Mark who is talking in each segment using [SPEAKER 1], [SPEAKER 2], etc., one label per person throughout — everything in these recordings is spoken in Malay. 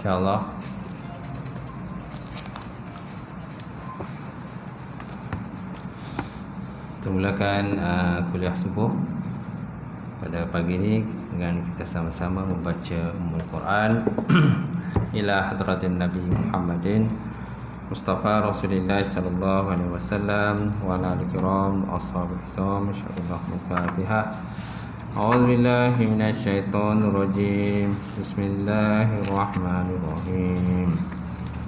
[SPEAKER 1] InsyaAllah kita mulakan kuliah subuh pada pagi ini dengan kita sama-sama membaca Ummul Quran ila hadratin Nabi Muhammadin Mustafa Rasulullah sallallahu alaihi wasallam wa ala alihi kiram ashabihi kiram. Insyaallah Al-Fatihah. A'udzu billahi minasy syaithanir rajim. Bismillahirrahmanirrahim.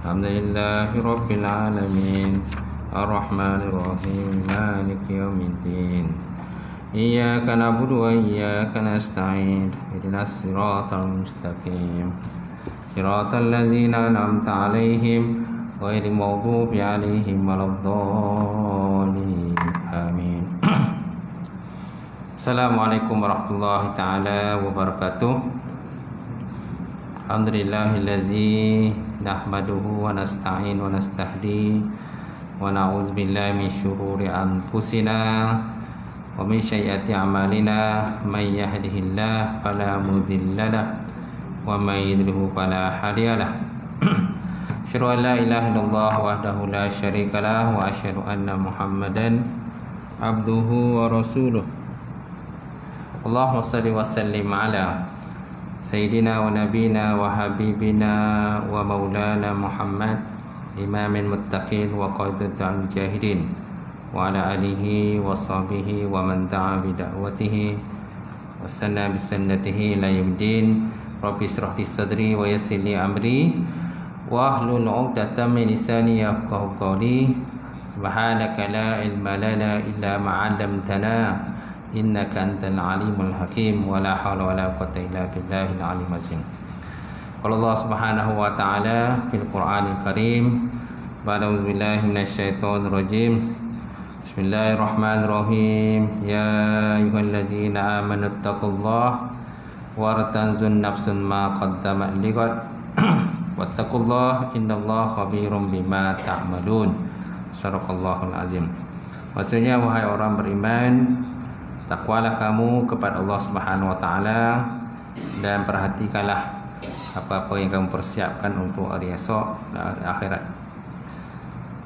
[SPEAKER 1] Alhamdulillahi rabbil alamin. Ar-Rahmanir Rahim. Maliki yaumiddin. Iyyaka na'budu wa iyyaka nasta'in. Ihdinas siratal mustaqim. Siratal ladzina an'amta 'alaihim ghairil maghdubi 'alaihim waladdallin. Amin. Assalamualaikum warahmatullahi taala wabarakatuh. Alhamdulillahillazi nahmaduhu wa nasta'in wa nastahdi wa na'udzu billahi min syururi anfusina wa min sayyiati a'malina. May yahdihillahu fala mudilla lahu wa may yudlil fala hadiya lahu. Asyhadu an la ilaha illallah wahdahu la syarika lahu wa asyhadu anna Muhammadan abduhu wa rasuluh. Allahumma salli wa sallim ala Sayyidina wa Nabina wa Habibina wa Maulana Muhammad Imamil Muttaqin wa Qaidatul Mujahidin wa ala alihi wa sahbihi wa man da'a bida'watihi wa sanna bisannatihi ila yawmiddin. Rabbi israh li sadri wa yassir li amri wa hlul 'uqdatam min lisani yafqahu qawli. Subhanaka la ilma lana illa ma 'allamtana innaka antal alimul hakim wa la haula wa la quwwata illa billahil alim azim. Qala Allah subhanahu wa ta'ala fil Qur'anil Karim ba'da auzubillahi minasyaitonir rajim. Bismillahirrahmanirrahim. Ya ayyuhallazina amanu taqullaha wa tanzun nafsun ma qaddamat lighad wattaqullaha innallaha khabirum bima ta'malun. Sadaqallahul azim. Maksudnya, wahai orang beriman, takwalah kamu kepada Allah Subhanahu wa taala dan perhatikanlah apa-apa yang kamu persiapkan untuk hari esok dan akhirat.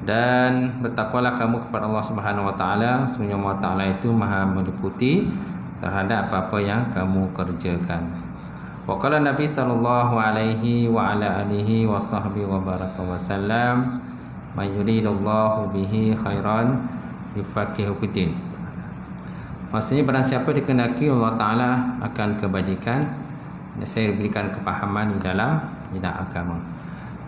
[SPEAKER 1] Dan bertakwalah kamu kepada Allah Subhanahu wa taala, sesungguhnya Allah taala itu Maha meliputi terhadap apa-apa yang kamu kerjakan. Wa qala Nabi sallallahu alaihi wa ala alihi wa sahbihi wa baraka wa sallam, may yuridullahu bihi khairan yufaqihu fiddin. Maksudnya, barang siapa dikehendaki Allah Ta'ala akan kebajikan, saya berikan kepahaman di dalam bidang agama.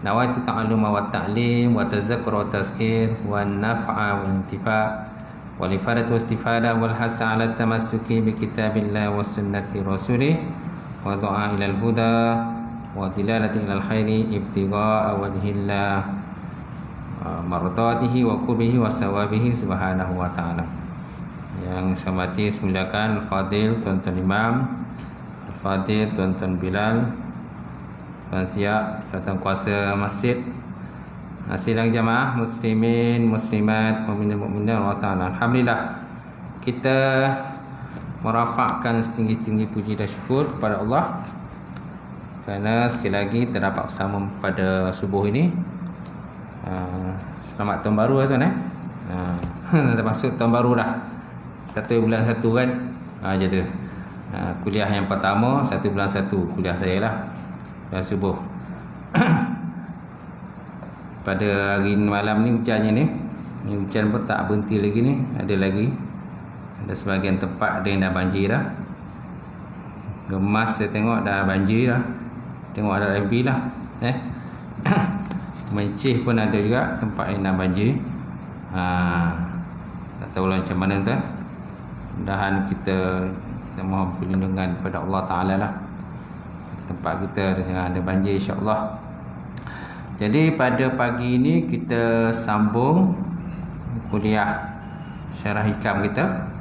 [SPEAKER 1] Nawaitu ta'alluma wa ta'lim wa tazakkur wa tazkir wa naf'a wa intifa' wa lifadat wa istifada wal hasa ala tamassuki bi kitabillah wa sunnati rasulih wa du'a ilal huda wa dilalati ilal khairi ibtigha'a wajhillah mardatihi wa qurbihi wa sawabihi subhanahu wa ta'ala. Yang saya hormati semuliakan Fadil Tuan-Tuan Imam, Fadil Tuan-Tuan Bilal, Tuan Siap, Tuan Kuasa Masjid, sidang jamaah muslimin, muslimat, mukminin, mukminat Allah Ta'ala. Alhamdulillah, kita merafakkan setinggi-tinggi puji dan syukur kepada Allah kerana sekali lagi terdapat bersama pada subuh ini. Selamat tahun baru tuan dah masuk tahun baru dah. 1 bulan 1 kan, je tu. Kuliah yang pertama 1 bulan 1 kuliah saya lah, kuliah subuh. Pada hari malam ni hujannya ni hujan pun tak berhenti lagi ni. Ada sebahagian tempat ada yang dah banjir dah. Gemas saya tengok dah banjir dah. Tengok ada FB lah. Mencih pun ada juga tempat yang dah banjir. Tak tahulah macam mana tuan. Mudah-mudahan kita mohon perlindungan kepada Allah Ta'ala lah tempat kita dengan ada banjir, insya-Allah. Jadi pada pagi ini kita sambung kuliah syarah hikam kita,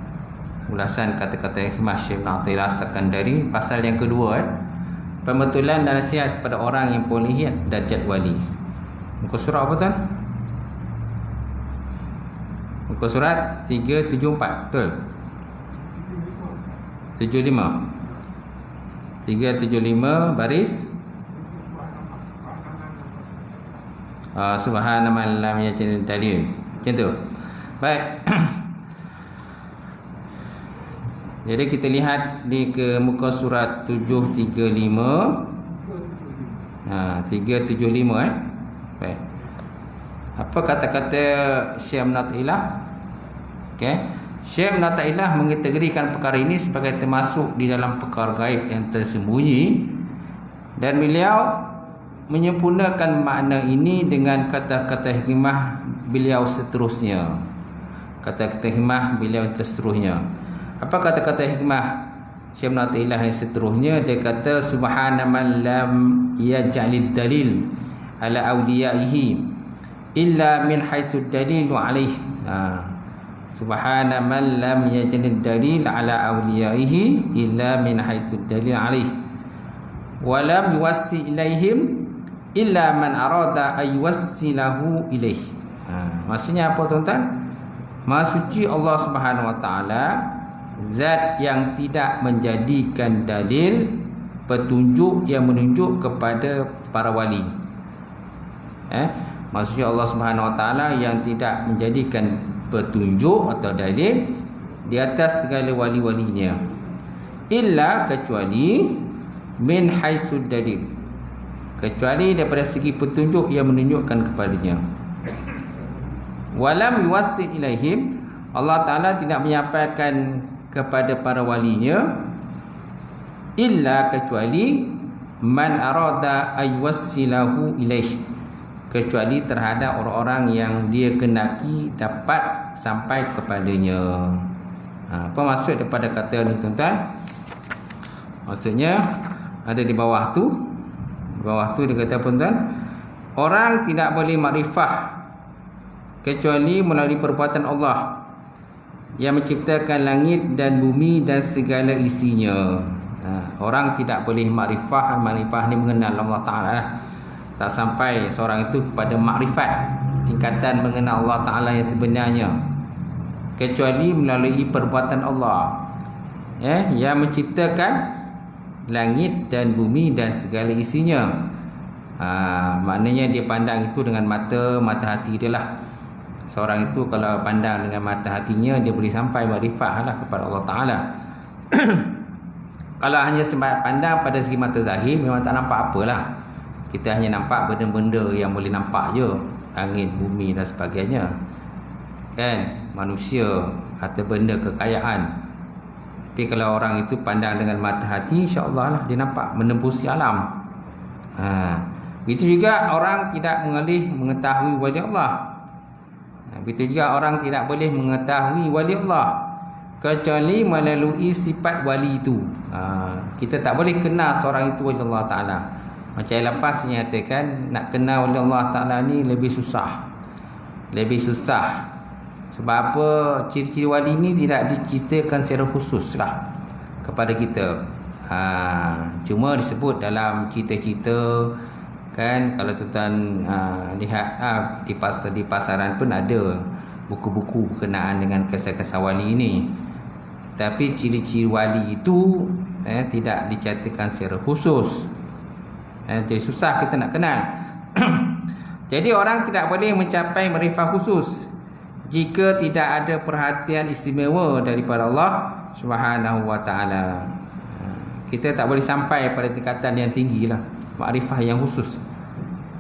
[SPEAKER 1] ulasan kata-kata hikmah Syekh Ibn Athaillah As-Sakandari, pasal yang kedua, pembetulan dan nasihat pada orang yang polihiat dan jadwali. Muka surat apa tuan? Muka surat 374, betul? 75 375 baris Subhana man lam yajid dalil. Macam tu. Baik. Jadi kita lihat di ke muka surat 735. 375 Baik. Apa kata-kata Syekh Munatailah? Okey. Syekh Munatailah mengkategorikan perkara ini sebagai termasuk di dalam perkara gaib yang tersembunyi, dan beliau menyempurnakan makna ini dengan kata-kata hikmah beliau seterusnya. Kata-kata hikmah beliau seterusnya. Apa kata-kata hikmah Syekh Munatailah yang seterusnya? Dia kata subhana man lam yaj'alid dalil ala awliyaihi illa min haitsu dalilu alaihi. Subhana man lam yaj'alid dalil ala awliyaihi illa min haitsu dalil alaihi wa lam yuwassi ilaihim illa man arada ay yuwassilahu ilaihi. Maksudnya apa tuan-tuan? Maha suci Allah Subhanahu wa taala, zat yang tidak menjadikan dalil petunjuk yang menunjuk kepada para wali. Maksudnya Allah Subhanahu wa taala yang tidak menjadikan petunjuk atau dalil di atas segala wali-walinya, illa kecuali min haitsu dalil, kecuali daripada segi petunjuk yang menunjukkan kepadanya. Walam yuwassil ilaihim, Allah Ta'ala tidak menyampaikan kepada para walinya, illa kecuali man arada aywassilahu ilaih, kecuali terhadap orang-orang yang dia kendaki dapat sampai kepadanya. Apa maksud daripada kata ni tuan-tuan? Maksudnya ada di bawah tu. Di bawah tu dia kata apa tuan? Orang tidak boleh makrifah kecuali melalui perbuatan Allah yang menciptakan langit dan bumi dan segala isinya. Orang tidak boleh makrifah. Makrifah ni mengenal Allah Ta'ala lah. Tak sampai seorang itu kepada makrifat, tingkatan mengenal Allah Ta'ala yang sebenarnya, kecuali melalui perbuatan Allah yang menciptakan langit dan bumi dan segala isinya. Maknanya dia pandang itu dengan mata hati dia lah. Seorang itu kalau pandang dengan mata hatinya, dia boleh sampai makrifat lah kepada Allah Ta'ala. Kalau hanya sempat pandang pada segi mata zahir, memang tak nampak apalah. Kita hanya nampak benda-benda yang boleh nampak je, langit, bumi dan sebagainya, kan, manusia atau benda kekayaan. Tapi kalau orang itu pandang dengan mata hati, insya-Allah lah dia nampak menembusi alam. Begitu juga orang tidak mengetahui wali Allah. Begitu juga orang tidak boleh mengetahui wali Allah kecuali melalui sifat wali itu. Kita tak boleh kenal seorang itu wali Allah Ta'ala. Macam lepas nyatakan, nak kenal wali Allah Ta'ala ni lebih susah. Lebih susah. Sebab apa? Ciri-ciri wali ni tidak diceritakan secara khusus lah kepada kita. Cuma disebut dalam cerita-cerita, kan. Kalau tuan lihat di pasaran pun ada buku-buku berkenaan dengan kisah-kisah wali ini. Tapi ciri-ciri wali itu tidak dicatatkan secara khusus. Jadi susah kita nak kenal. Jadi orang tidak boleh mencapai makrifah khusus jika tidak ada perhatian istimewa daripada Allah Subhanahu wa taala. Kita tak boleh sampai pada tingkatan yang tinggi lah, makrifah yang khusus,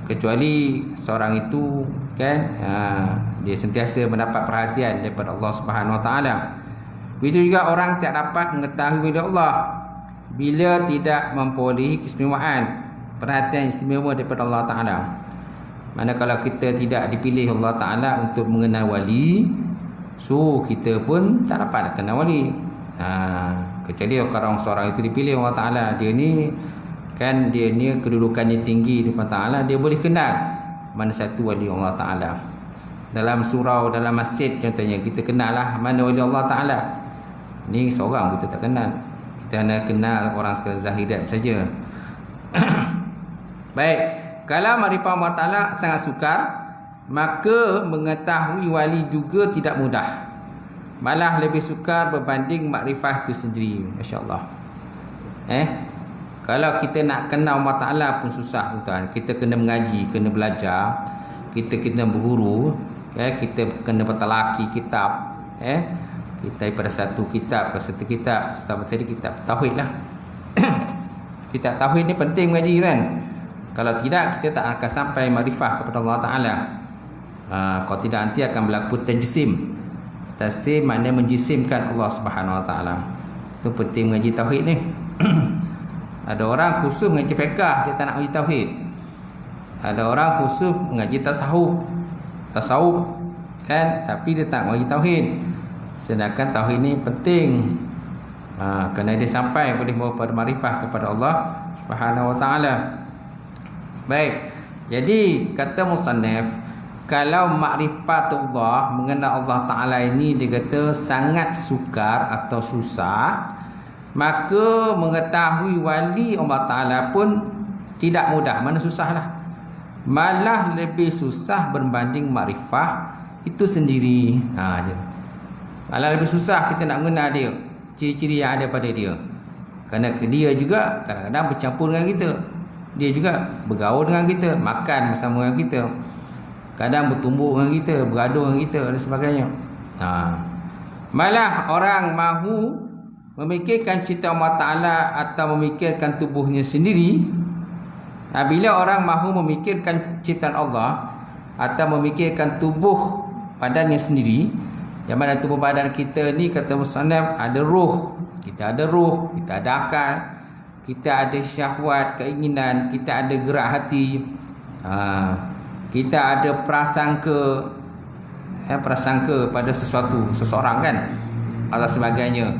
[SPEAKER 1] kecuali seorang itu, kan, dia sentiasa mendapat perhatian daripada Allah Subhanahu wa taala. Begitu juga orang tak dapat mengetahui Allah bila tidak memperolehi keistimewaan, perhatian istimewa daripada Allah Ta'ala. Manakala kita tidak dipilih Allah Ta'ala untuk mengenal wali, so kita pun tak dapat nak kenal wali. Kecuali kalau seorang itu dipilih Allah Ta'ala, dia ni, kan, dia ni kedudukannya tinggi di depan Ta'ala, dia boleh kenal mana satu wali Allah Ta'ala. Dalam surau, dalam masjid contohnya, kita kenal lah mana wali Allah Ta'ala. Ni seorang kita tak kenal, kita hanya kenal orang sekadar zahidat saja. Baik, kalau makrifah Allah Ta'ala sangat sukar, maka mengetahui wali juga tidak mudah, malah lebih sukar berbanding makrifah itu sendiri. Masya-Allah. Kalau kita nak kenal Allah Ta'ala pun susah tuan. Kita kena mengaji, kena belajar. kita kena berguru, kita kena bertalaki kitab, kita daripada satu kitab ke satu kitab, satu jadi kitab tauhid lah. Kitab tauhid ni penting mengaji kan. Kalau tidak, kita tak akan sampai makrifah kepada Allah Ta'ala. Kalau tidak, nanti akan berlaku tajsim. Tajsim maknanya menjisimkan Allah Subhanahu Wa Ta'ala. Itu penting mengaji tauhid ni. Ada orang khusus mengaji fiqh, dia tak nak mengaji tauhid. Ada orang khusus mengaji tasawuf kan, tapi dia tak mengaji tauhid. Sedangkan tauhid ni penting. Kerana dia sampai boleh membawa pada makrifah kepada Allah Subhanahu Wa Ta'ala. Baik, jadi kata musannaf, kalau makrifatullah, mengenal Allah Ta'ala ini dia kata sangat sukar atau susah, maka mengetahui wali Allah Ta'ala pun tidak mudah. Mana susahlah, malah lebih susah berbanding makrifah itu sendiri. Malah lebih susah kita nak mengenal dia, ciri-ciri yang ada pada dia. Kerana dia juga kadang-kadang bercampur dengan kita, dia juga bergaul dengan kita, makan bersama dengan kita, kadang bertumbuk dengan kita, bergaduh dengan kita dan sebagainya. Malah orang mahu memikirkan cipta Allah Ta'ala atau memikirkan tubuhnya sendiri. Bila orang mahu memikirkan ciptaan Allah atau memikirkan tubuh badannya sendiri, yang mana tubuh badan kita ni kata musannaf ada ruh, kita ada akal, kita ada syahwat, keinginan, kita ada gerak hati, kita ada prasangka pada seseorang kan, atau sebagainya.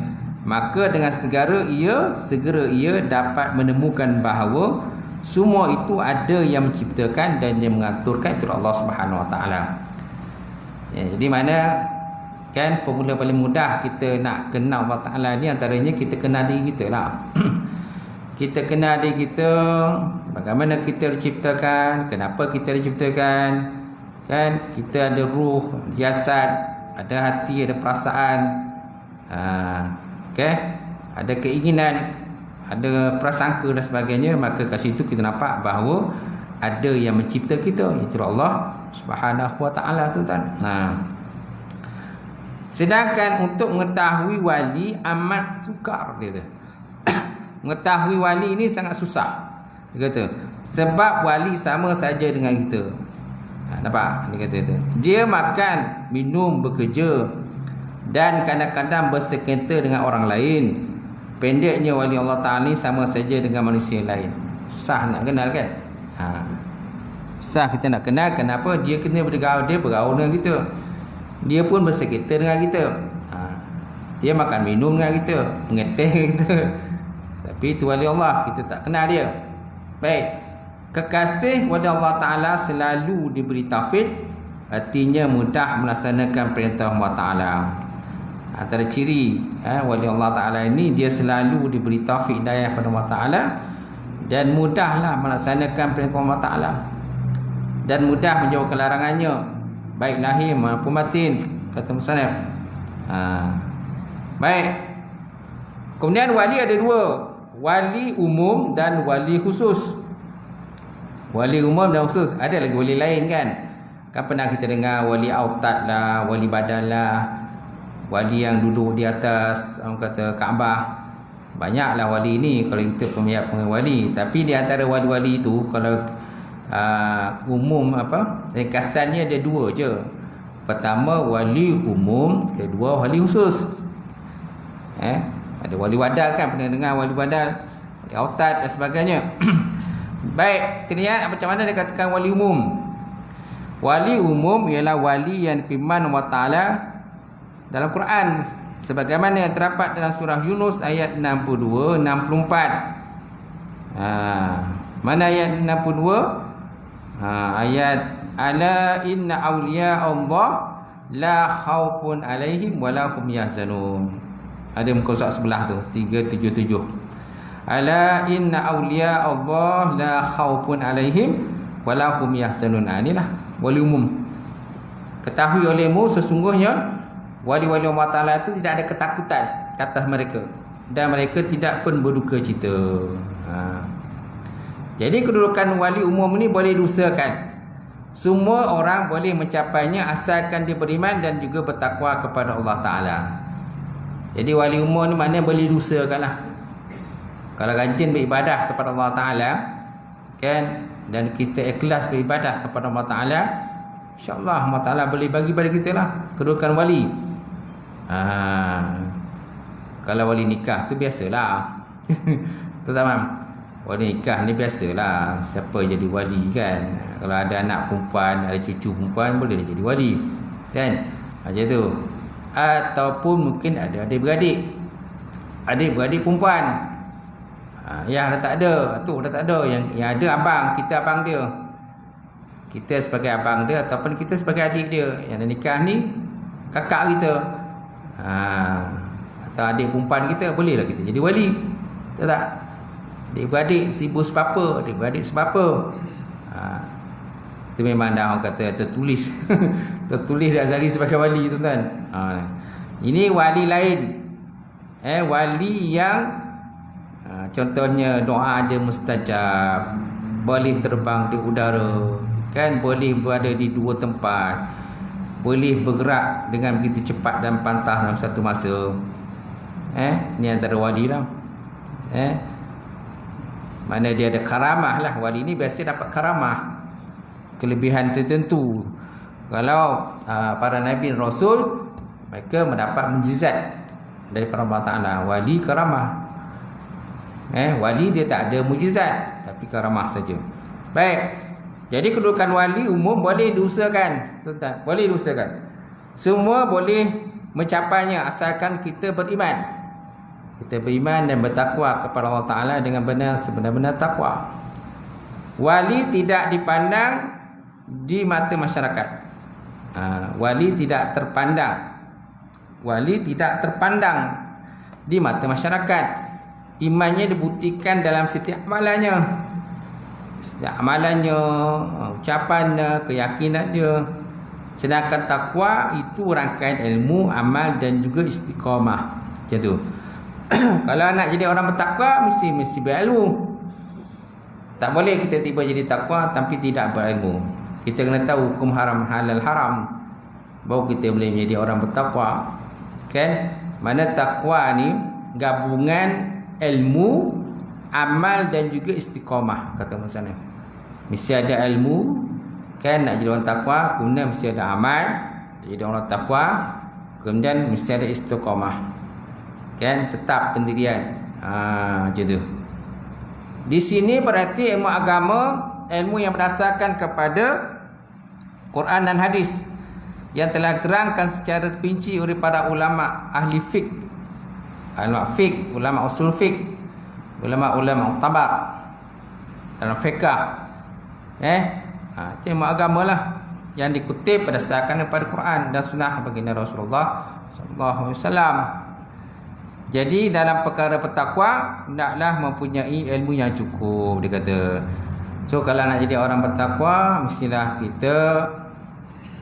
[SPEAKER 1] Maka dengan segera ia dapat menemukan bahawa semua itu ada yang menciptakan dan yang mengaturkan, itu Allah Subhanahu Wa Ta'ala. Jadi mana kan formula paling mudah kita nak kenal Allah Ta'ala ni, antaranya kita kenal diri kita lah. Kita kenal diri kita, bagaimana kita diciptakan, kenapa kita diciptakan, kan? Kita ada ruh, jasad, ada hati, ada perasaan, ada keinginan, ada prasangka dan sebagainya. Maka kat situ kita nampak bahawa ada yang mencipta kita, iaitu Allah Subhanahu Wa Ta'ala tu kan. Sedangkan untuk mengetahui wali amat sukar, dia kata. Mengetahui wali ini sangat susah, dia kata, sebab wali sama saja dengan kita. Nampak? Dia kata itu. Dia makan, minum, bekerja dan kadang-kadang bersengketa dengan orang lain. Pendeknya wali Allah Ta'ala ni sama saja dengan manusia lain. Susah nak kenal kan? Susah kita nak kenal. Kenapa? Dia kena bergaul dengan kita. Dia pun bersengketa dengan kita. Dia makan minum dengan kita, mengeteh dengan kita. Tapi itu wali Allah, kita tak kenal dia. Baik, kekasih wali Allah Ta'ala selalu diberi taufik, artinya mudah melaksanakan perintah Allah Ta'ala. Antara ciri wali Allah Ta'ala ini, dia selalu diberi taufik hidayah pada Allah Ta'ala, dan mudahlah melaksanakan perintah Allah Ta'ala, dan mudah menjauhkan larangannya, baik lahir maupun batin, kata musannaf. Baik, kemudian wali ada dua, wali umum dan wali khusus. Wali umum dan khusus, ada lagi wali lain kan. Kan pernah kita dengar wali autad lah, wali badan lah, wali yang duduk di atas orang kata Kaabah. Banyaklah wali ni kalau kita pemiat wali. Tapi di antara wali-wali itu, kalau umum ringkasannya ada dua je. Pertama wali umum, kedua wali khusus. Ada wali wadal kan, pernah dengar wali wadal, wali autad dan sebagainya. Baik, kita lihat macam mana dia katakan wali umum. Wali umum ialah wali yang difirman Allah Ta'ala dalam Quran, sebagaimana yang terdapat dalam surah Yunus ayat 62, 64. Mana ayat 62? Ayat ala inna awliya Allah la khawfun alaihim wala hum yahzanun. Ada muka surat sebelah tu 377. Ala inna awliya Allah la khawfun alaihim wala hum yahzanun. Inilah wali umum. Ketahui olehmu sesungguhnya wali-wali Allah Ta'ala itu tidak ada ketakutan atas mereka, dan mereka tidak pun berduka cita. Jadi kedudukan wali umum ni boleh diusahakan. Semua orang boleh mencapainya asalkan dia beriman dan juga bertakwa kepada Allah Ta'ala. Jadi wali umur ni maknanya boleh dosakan lah. Kalau rajin beribadah kepada Allah Ta'ala, kan, dan kita ikhlas beribadah kepada Allah Ta'ala, InsyaAllah Allah Ta'ala boleh bagi pada kita lah kedudukan wali. Kalau wali nikah tu biasalah. Tamam. Wali nikah ni biasalah, siapa jadi wali kan. Kalau ada anak perempuan, ada cucu perempuan, boleh dia jadi wali kan, macam tu. Ataupun mungkin ada adik-beradik perempuan, yang dah tak ada, tu dah tak ada. Yang ada abang, kita abang dia, kita sebagai abang dia, ataupun kita sebagai adik dia. Yang dah nikah ni kakak kita, atau adik perempuan kita, bolehlah kita jadi wali. Tahu tak? Adik-beradik ibu sebapa, adik-beradik sebapa. Itu memang dah orang kata tertulis. Tertulis dah Azali sebagai wali, tuan-tuan. Ini wali lain. Wali yang contohnya doa dia mustajab, boleh terbang di udara, kan, boleh berada di dua tempat, boleh bergerak dengan begitu cepat dan pantang dalam satu masa. Ni antara wali lah. Mana dia ada karamah lah. Wali ni biasa dapat karamah, kelebihan tertentu. Kalau para Nabi dan Rasul, mereka mendapat mukjizat daripada Allah Ta'ala. Wali karamah. Wali dia tak ada mukjizat, tapi karamah saja. Baik. Jadi kedudukan wali umum boleh diusahakan, tuan-tuan. Boleh diusahakan. Semua boleh mencapainya asalkan kita beriman. Kita beriman dan bertakwa kepada Allah Ta'ala dengan benar sebenar-benar takwa. Wali tidak dipandang di mata masyarakat. Wali tidak terpandang. Wali tidak terpandang di mata masyarakat. Imannya dibuktikan dalam setiap amalannya. Setiap amalannya, ucapannya, keyakinan dia. Sedangkan takwa itu rangkaian ilmu, amal dan juga istiqamah. Macam tu. Kalau nak jadi orang bertakwa, mesti berilmu. Tak boleh kita tiba jadi takwa tapi tidak berilmu. Kita kena tahu hukum haram halal haram, baru kita boleh menjadi orang bertakwa. Kan? Mana takwa ni gabungan ilmu, amal dan juga istiqamah, kata maksudnya. Mesti ada ilmu, kan, nak jadi orang takwa, kemudian mesti ada amal, jadi orang takwa, kemudian mesti ada istiqamah. Kan, tetap pendirian. Macam tu. Di sini berarti ilmu agama, ilmu yang berdasarkan kepada Quran dan hadis yang telah diterangkan secara terperinci oleh para ulama ahli fiqh, ulama fiqh, ulama usul fiqh, ulama muktabar dalam fiqh. Itu ilmu agama lah yang dikutip berdasarkan daripada Quran dan sunnah baginda Rasulullah sallallahu alaihi wasallam. Jadi dalam perkara bertakwa, hendaklah mempunyai ilmu yang cukup, dia kata. So kalau nak jadi orang bertakwa, mestilah kita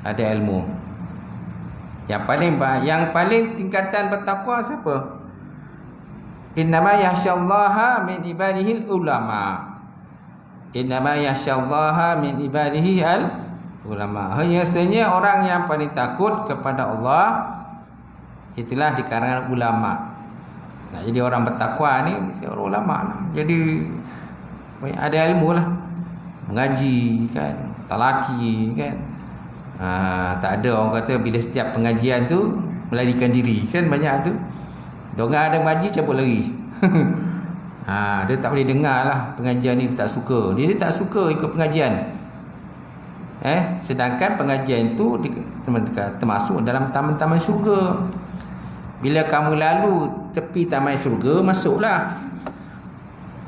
[SPEAKER 1] ada ilmu. Yang paling tingkatan bertakwa siapa? Innama yakhsyallaha min ibadihi ulama. Innama yakhsyallaha min ibadihi ulama. Biasanya orang yang paling takut kepada Allah itulah di kalangan ulama. Nak jadi orang bertakwa ni mesti orang ulama lah. Jadi ada ilmu lah, mengaji kan, talaki kan. Tak ada orang kata bila setiap pengajian tu melarikan diri kan, banyak tu. Diorang ada mengaji cabut lari. Dia tak boleh dengar lah pengajian ni, dia tak suka. Dia tak suka ikut pengajian. Sedangkan pengajian tu termasuk dalam taman-taman syurga. Bila kamu lalu tepi taman syurga, masuklah.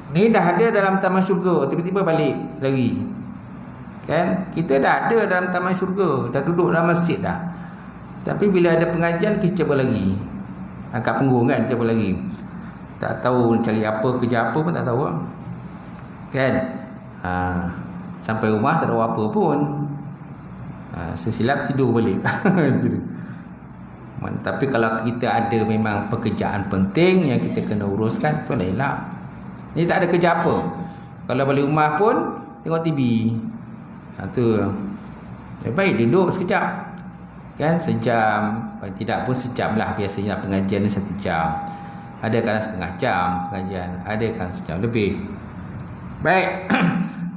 [SPEAKER 1] Ni dah ada dalam taman syurga, tiba-tiba balik lagi. Kan? Kita dah ada dalam taman syurga, dah duduk dalam masjid dah. Tapi bila ada pengajian, kita cabut lagi. Angkat punggung kan, cabut lagi. Tak tahu cari apa, kerja apa pun tak tahu. Kan? Sampai rumah tak tahu apa pun. Sesilap tidur balik. Tapi kalau kita ada memang pekerjaan penting yang kita kena uruskan, tu lainlah. Ni tak ada kerja apa. Kalau balik rumah pun tengok TV. Tu Baik duduk sekejap. Kan sejam, tidak pun sejam lah, biasanya pengajian ni 1 jam. Ada kan setengah jam pengajian, ada kan sejam lebih. Baik.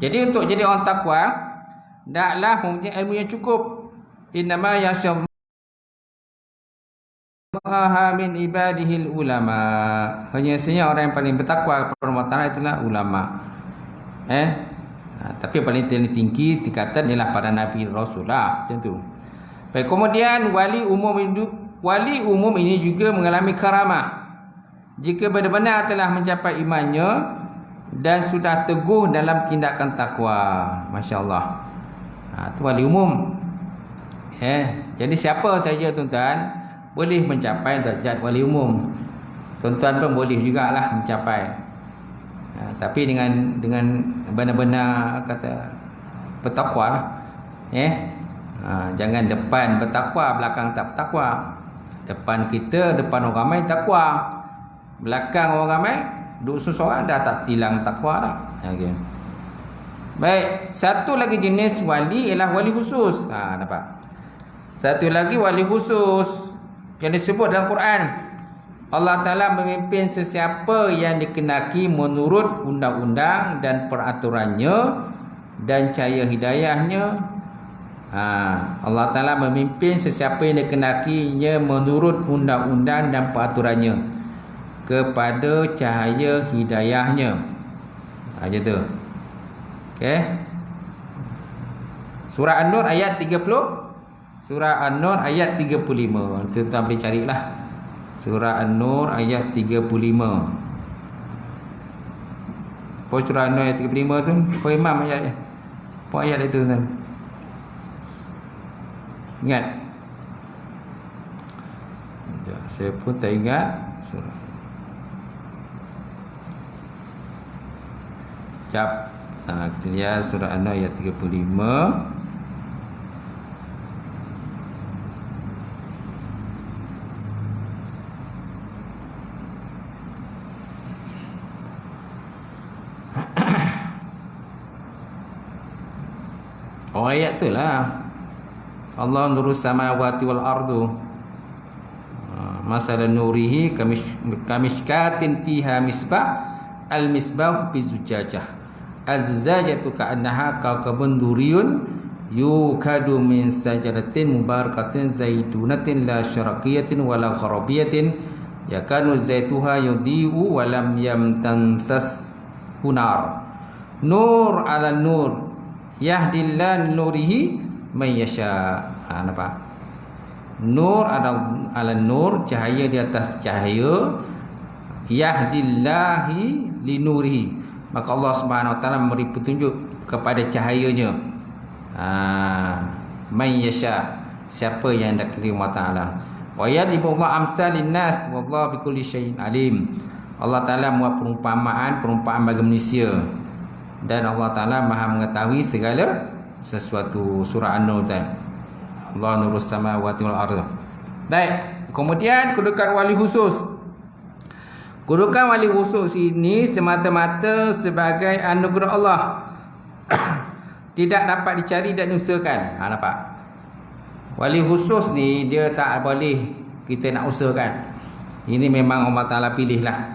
[SPEAKER 1] Jadi untuk jadi orang takwa, taklah mempunyai ilmu yang cukup. Innama yasyallahu min ibadihil ulama. Hanya saja orang yang paling bertakwa kepada Allah Taala itulah ulama. Tapi paling tinggi tingkatan ialah para nabi rasul lah, macam tu. Baik, kemudian wali umum ini juga mengalami karamah jika benar-benar telah mencapai imannya dan sudah teguh dalam tindakan takwa. Masya-Allah. Itu wali umum. Jadi siapa saja tuan-tuan boleh mencapai darjat wali umum. Tuan-tuan pun boleh jugalah mencapai. Tapi dengan benar-benar kata bertakwa lah. Jangan depan bertakwa, belakang tak bertakwa. Depan kita, depan orang ramai takwa, belakang orang ramai duk seorang dah tak hilang takwa dah. Okay. Baik, satu lagi jenis wali ialah wali khusus. Nampak? Satu lagi wali khusus yang disebut dalam Quran. Allah Ta'ala memimpin sesiapa yang dikenaki menurut undang-undang dan peraturannya dan cahaya hidayahnya. Allah Ta'ala memimpin sesiapa yang dikenakinya menurut undang-undang dan peraturannya kepada cahaya hidayahnya. Macam tu. Okey. Surah An-Nur ayat 30. Surah An-Nur ayat 35. Tuan-tuan boleh carilah. Surah An-Nur ayat 35. Apa surah An-Nur ayat 35 tu? Apa imam ayat dia? Apa ayat itu tuan? Ingat? Saya pun tak ingat surah. Jap. Kita lihat surah An-Nur ayat 35. Ayat tu lah. Allah nurus samawati wal ardu. Masalan nurihi kamishkatin fiha misbah. Al misbah fi zujajah. Az-zujajatu ka'annaha kawkabun duriyun yukadu min sajaratin mubarakatin zaitunatin la syaraqiyatin wala gharabiyatin yakanu zaituha yudhi'u wa lam yamtansas hunar. Nur ala nur yahdillan nurihi man yasha. Nampak? Nur ala nur, cahaya di atas cahaya. Yahdillahi linurihi, maka Allah Subhanahu wa taala memberi petunjuk kepada cahayanya. Man yasha, siapa yang hendak Allah Taala. Wa yadribu Allah amsalin nas wallahu bikulli syai'in alim. Allah Taala membuat perumpamaan bagi manusia dan Allah Taala Maha mengetahui segala sesuatu. Surah An-Nur. Allah nurus samawati wal ardh. Baik, kemudian kedudukan wali khusus. Kedudukan wali khusus ini semata-mata sebagai anugerah Allah. Tidak dapat dicari dan diusahakan. Nampak? Wali khusus ni dia tak boleh kita nak usahakan. Ini memang Allah Ta'ala pilih lah.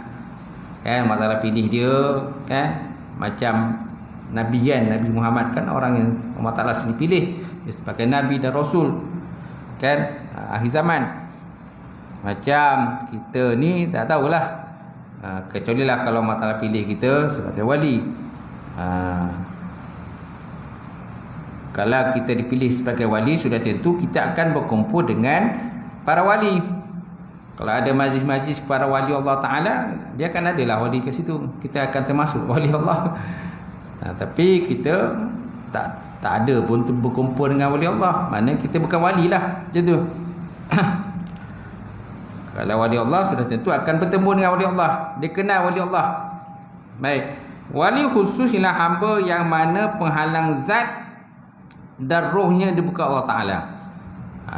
[SPEAKER 1] Kan Allah Ta'ala pilih dia, kan? Macam Nabi kan, Nabi Muhammad kan orang yang Allah Ta'ala sendiri pilih. Dia sebagai Nabi dan Rasul. Kan? Akhir zaman. Macam kita ni tak tahulah. Kecuali lah kalau Allah Ta'ala pilih kita sebagai wali. Kalau kita dipilih sebagai wali, sudah tentu kita akan berkumpul dengan para wali. Kalau ada majlis-majlis para wali Allah Ta'ala, dia akan adalah wali ke situ. Kita akan termasuk wali Allah. Tapi kita tak ada pun berkumpul dengan wali Allah. Maknanya kita bukan wali lah. Macam tu. Kalau wali Allah sudah tentu akan bertemu dengan wali Allah. Dia kenal wali Allah. Baik. Wali khusus ialah hamba yang mana penghalang zat dan rohnya dibuka Allah Ta'ala.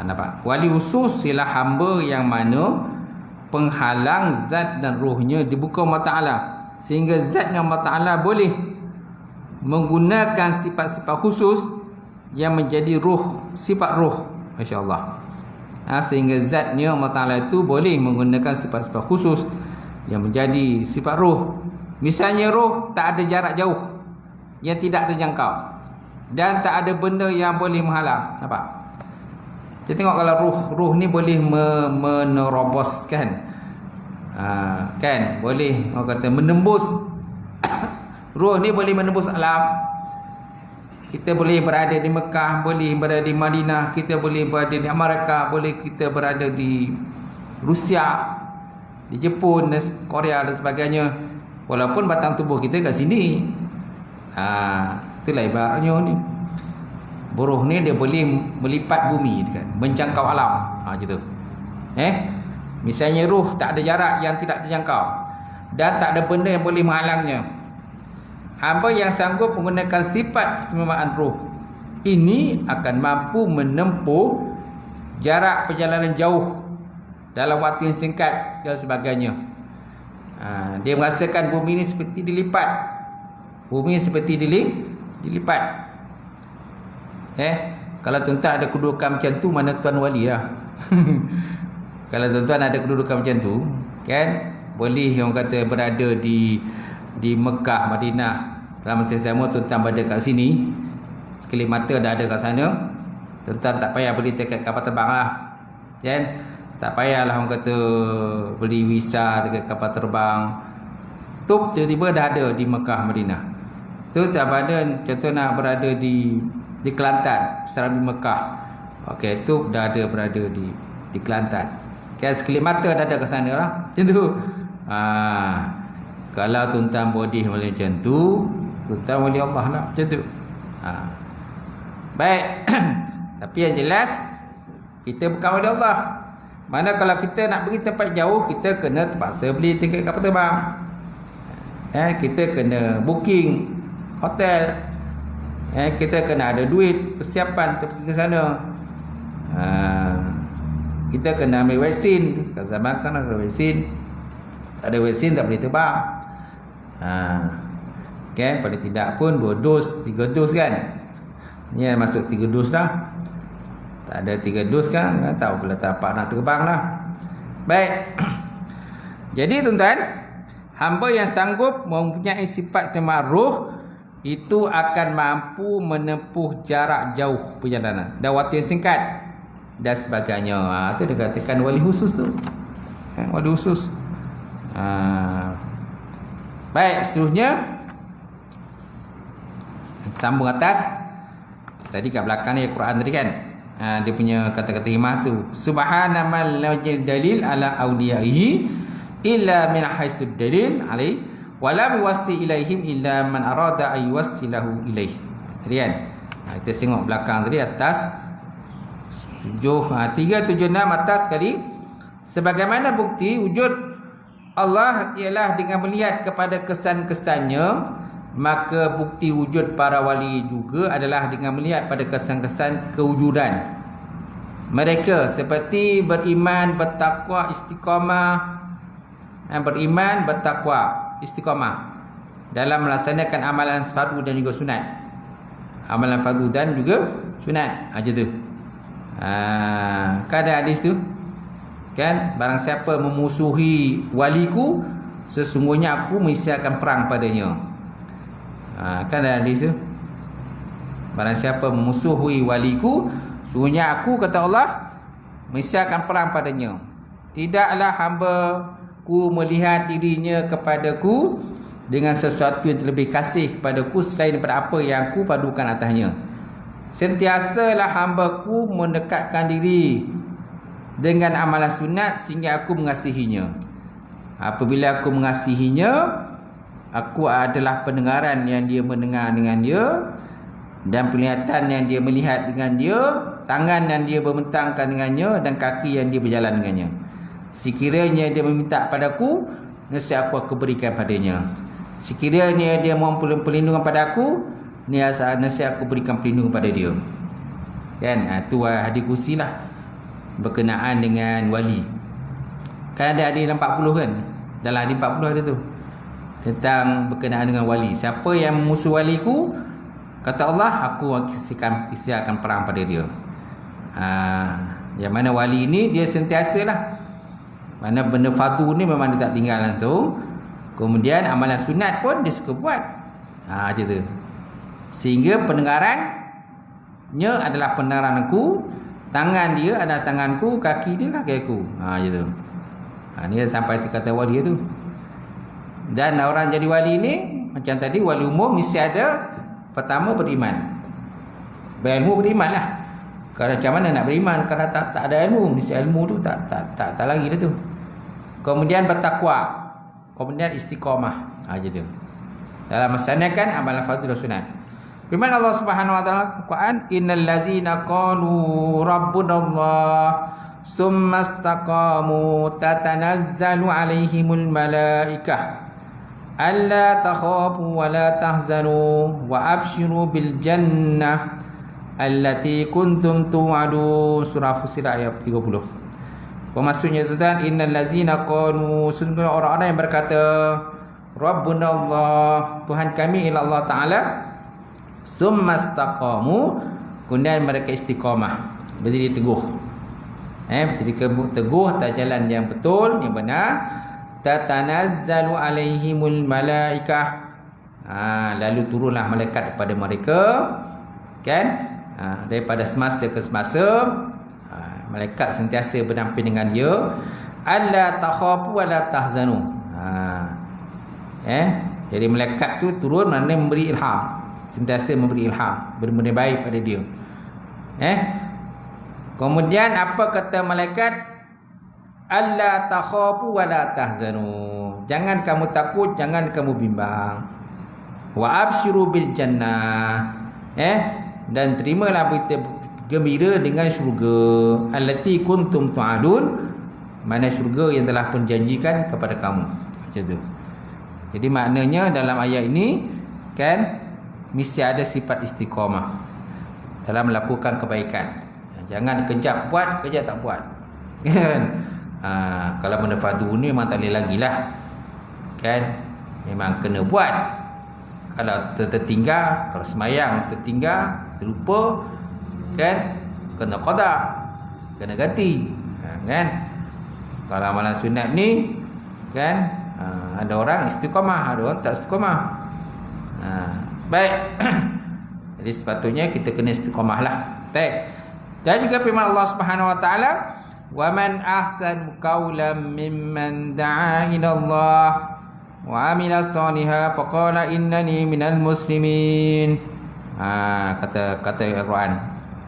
[SPEAKER 1] Nampak? Wali khusus ialah hamba yang mana penghalang zat dan rohnya dibuka Allah Ta'ala. Sehingga zatnya Allah Ta'ala boleh menggunakan sifat-sifat khusus yang menjadi ruh, sifat ruh. Masya-Allah. Sehingga zatnya Allah Ta'ala itu boleh menggunakan sifat-sifat khusus yang menjadi sifat ruh. Misalnya ruh tak ada jarak jauh yang tidak terjangkau, dan tak ada benda yang boleh menghalang. Nampak? Kita tengok kalau ruh ni boleh menerobos kan? Kan? Boleh orang kata menembus. Ruh ni boleh menembus alam. Kita boleh berada di Mekah, boleh berada di Madinah, kita boleh berada di Amerika, boleh kita berada di Rusia, di Jepun, Korea dan sebagainya. Walaupun batang tubuh kita kat sini. Itulah ibaratnya ni. Ruh ni dia boleh melipat bumi kan, menjangkau alam. Macam tu. Misalnya ruh tak ada jarak yang tidak terjangkau dan tak ada benda yang boleh menghalangnya. Hamba yang sanggup menggunakan sifat kesemuaan ruh ini akan mampu menempuh jarak perjalanan jauh dalam waktu yang singkat dan sebagainya. Dia merasakan bumi ini seperti dilipat. Bumi seperti dilipat. Kalau tuan-tuan ada kedudukan macam tu, mana tuan wali lah. Kalau tuan-tuan ada kedudukan macam tu, kan, boleh orang kata berada di Mekah, Madinah dalam masa yang sama. Tuan-tuan berada kat sini, sekelip mata dah ada kat sana. Tuan-tuan tak payah beli tiket kapal terbang lah, kan? Tak payahlah orang kata beli visa dekat kapal terbang. Tiba-tiba dah ada di Mekah, Madinah. Tuan-tuan berada, contoh nak berada di Kelantan, Serambi Mekah. Okey, tu dah ada berada di Kelantan. Kan, sekelip mata dah ada kat sana lah. Macam tu. Kalau tuan-tuan boleh macam tu, tuan-tuan boleh Allah lah. Macam tu. Baik. Tapi yang jelas, kita bukan wali Allah. Mana kalau kita nak pergi tempat jauh, kita kena terpaksa beli tiket kapal terbang. Kita kena booking hotel. Kita kena ada duit persiapan untuk pergi ke sana. Kita kena ambil vaksin. Kat zaman kan ada vaksin. Tak ada vaksin tak boleh terbang. Okay, paling tidak pun 2 dos, 3 dos kan. Ni masuk 3 dos dah. Tak ada 3 dos kan, tahu pula tapak nak terbang lah. Baik. Jadi tuan-tuan, hamba yang sanggup mempunyai sifat kesemuaan ruh itu akan mampu menempuh jarak jauh perjalanan dan waktu yang singkat dan sebagainya. Itu dikatakan wali khusus tu. Wali khusus. Baik, seterusnya sambung atas. Tadi kat belakang ni Al-Quran tadi kan. Dia punya kata-kata himah tu. Subhana man la dalil ala awliyaihi illa min haitsud dalil alaihi wa lam yuwassi ilaihim illa man arada ay yuwassilahu ilaihi. Tadi kan. Kita tengok belakang tadi atas 376 atas sekali. Sebagaimana bukti wujud Allah ialah dengan melihat kepada kesan-kesannya, maka bukti wujud para wali juga adalah dengan melihat pada kesan-kesan kewujudan mereka, seperti beriman, bertakwa, istiqamah. Beriman, bertakwa, istiqamah dalam melaksanakan amalan fardu dan juga sunat. Amalan fardu dan juga sunat. Macam tu. Kan ada hadis tu kan, barang siapa memusuhi waliku, sesungguhnya aku menyiapkan perang padanya. Kan ada hadis tu. Barang siapa memusuhi waliku, sesungguhnya aku, kata Allah, menyiapkan perang padanya. Tidaklah hamba-Ku melihat dirinya kepadaku dengan sesuatu yang terlebih kasih kepadaku selain daripada apa yang aku padukan atasnya. Sentiasalah hamba-Ku mendekatkan diri dengan amalan sunat sehingga aku mengasihinya. Apabila aku mengasihinya, aku adalah pendengaran yang dia mendengar dengan dia, dan penglihatan yang dia melihat dengan dia, tangan yang dia membentangkan dengannya, dan kaki yang dia berjalan dengannya. Sekiranya dia meminta padaku, nescaya aku berikan padanya. Sekiranya dia mohon perlindungan padaku, nescaya aku berikan perlindungan pada dia. Kan? Itu hadis kursi lah berkenaan dengan wali. Kan ada hadis 40 kan? Dalam hadis 40 ada tu tentang berkenaan dengan wali. Siapa yang memusuh waliku, Kata Allah, aku siapkan perang pada dia. Yang mana wali ini dia sentiasa lah. Mana benda fardu ni memang dia tak tinggalan tu. Kemudian amalan sunat pun dia suka buat. Macam tu. Sehingga pendengarannya adalah pendengaran aku, tangan dia adalah tanganku, kaki dia kaki aku. Macam tu. Ni sampai kata wali tu. Dan orang jadi wali ni macam tadi, wali umum mesti ada pertama beriman. Berilmu beriman lah. Kalau macam mana nak beriman kalau tak ada ilmu, mesti ilmu tu tak lagi dah tu. Kemudian bertakwa, kemudian istiqamah. Macam tu. Dalam melaksanakan amalan fardu dan sunat. Firman Allah Subhanahu wa taala Quran, innal ladzina qalu rabbunallah summa istaqamu tatanazzalu alaihimul malaikah alla takhafu wa la tahzanu wa abshiru bil jannah allati kuntum tu'adun. Surah Fussilat ayat 30. Maksudnya tuan, innal ladzina qalu, sesungguhnya orang-orang yang berkata Rabbuna Allah, Tuhan kami ialah Allah Ta'ala, summa istaqamu, kemudian mereka istiqamah, berdiri teguh. Berdiri teguh atas jalan yang betul, yang benar. Tatanazzalu alaihimul malaikah, lalu turunlah malaikat kepada mereka, kan? Daripada semasa ke semasa, malaikat sentiasa berdamping dengan dia. Alla takhafu wa la tahzanu. Jadi malaikat tu turun maknanya memberi ilham, sentiasa memberi ilham, benda-benda baik pada dia. Kemudian apa kata malaikat? Alla takhafu wa la tahzanu. Jangan kamu takut, jangan kamu bimbang. Wa abshiru bil jannah. Dan terimalah berita gembira dengan syurga. Allati kuntum tu'adun. Mana syurga yang telah pun janjikan kepada kamu. Macam tu. Jadi maknanya dalam ayat ini kan mesti ada sifat istiqamah dalam melakukan kebaikan. Jangan kejap buat, kejap tak buat. Kan? Kalau benda fardu ni memang tak boleh lagi lah. Kan? Memang kena buat. Kalau tertinggal, kalau semayang tertinggal, terlupa, kan? Kena qada, kena ganti. Kan? Kalau amalan sunat ni, kan? Ada orang istiqamah, ada orang tak istiqamah. Baik. Jadi sepatutnya kita kena istiqamah lah. Baik. Dan juga firman Allah Subhanahu wa taala, wa man ahsanu qawlan mimman da'a ila Allah wa amila shalihan faqala innani minal muslimin. Kata Al-Quran,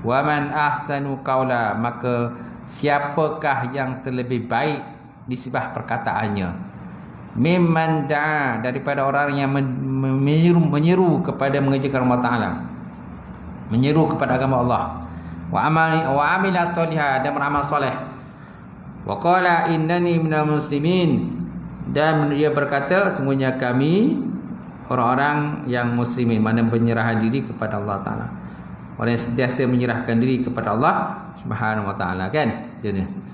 [SPEAKER 1] wa man ahsanu qawla, maka siapakah yang terlebih baik nisbah perkataannya, mimman da'a, daripada orang yang menyeru kepada mengerjakan Allah Ta'ala, menyeru kepada agama Allah, wa amila shalihan, dan beramal soleh, wa qala innani minal muslimin, dan dia berkata sesungguhnya kami orang-orang yang muslimin, mana penyerahan diri kepada Allah Ta'ala, orang yang sentiasa menyerahkan diri kepada Allah Subhanahu wa Ta'ala. Kan? Jadi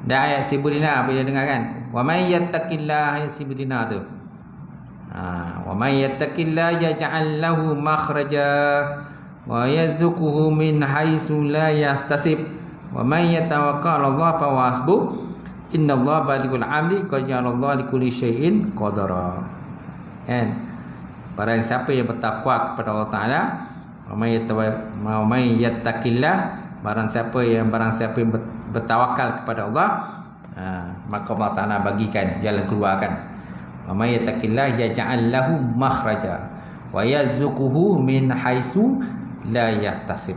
[SPEAKER 1] dan ayat Sibudina bila dengar kan, wa may yattaqillah, ayat Sibudina tu, wa may yattaqillah yaj'al lahu makhraja wa yarzuquhu min haitsu la yahtasib wa may yatawakkal 'ala Allah fa huwa hasbuh innallaha balighul amri qad ja'alallahu likulli syai'in qadara. Kan? Barang siapa yang bertakwa kepada Allah Ta'ala, wa may yattaqillah, barang siapa yang bertawakal kepada Allah, maka Allah Ta'ala bagikan jalan keluar kan. Wa may yattaqillah yaj'al lahu makhraja wa yarzuquhu min haitsu la yahtasib.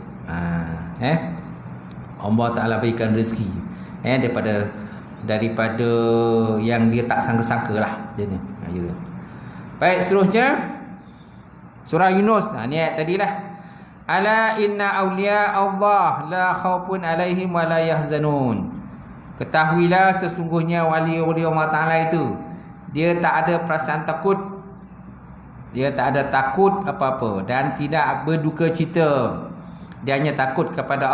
[SPEAKER 1] Allah Ta'ala berikan rezeki daripada yang dia tak sangka-sangka lah. Jadi baik, seterusnya surah Yunus. Ni ayat tadilah. Ala inna awliya Allah la khawfun alaihim wa la yahzanun. Ketahuilah sesungguhnya wali-wali Allah Ta'ala itu, dia tak ada perasaan takut, dia tak ada takut apa-apa dan tidak berduka cita. Dia hanya takut kepada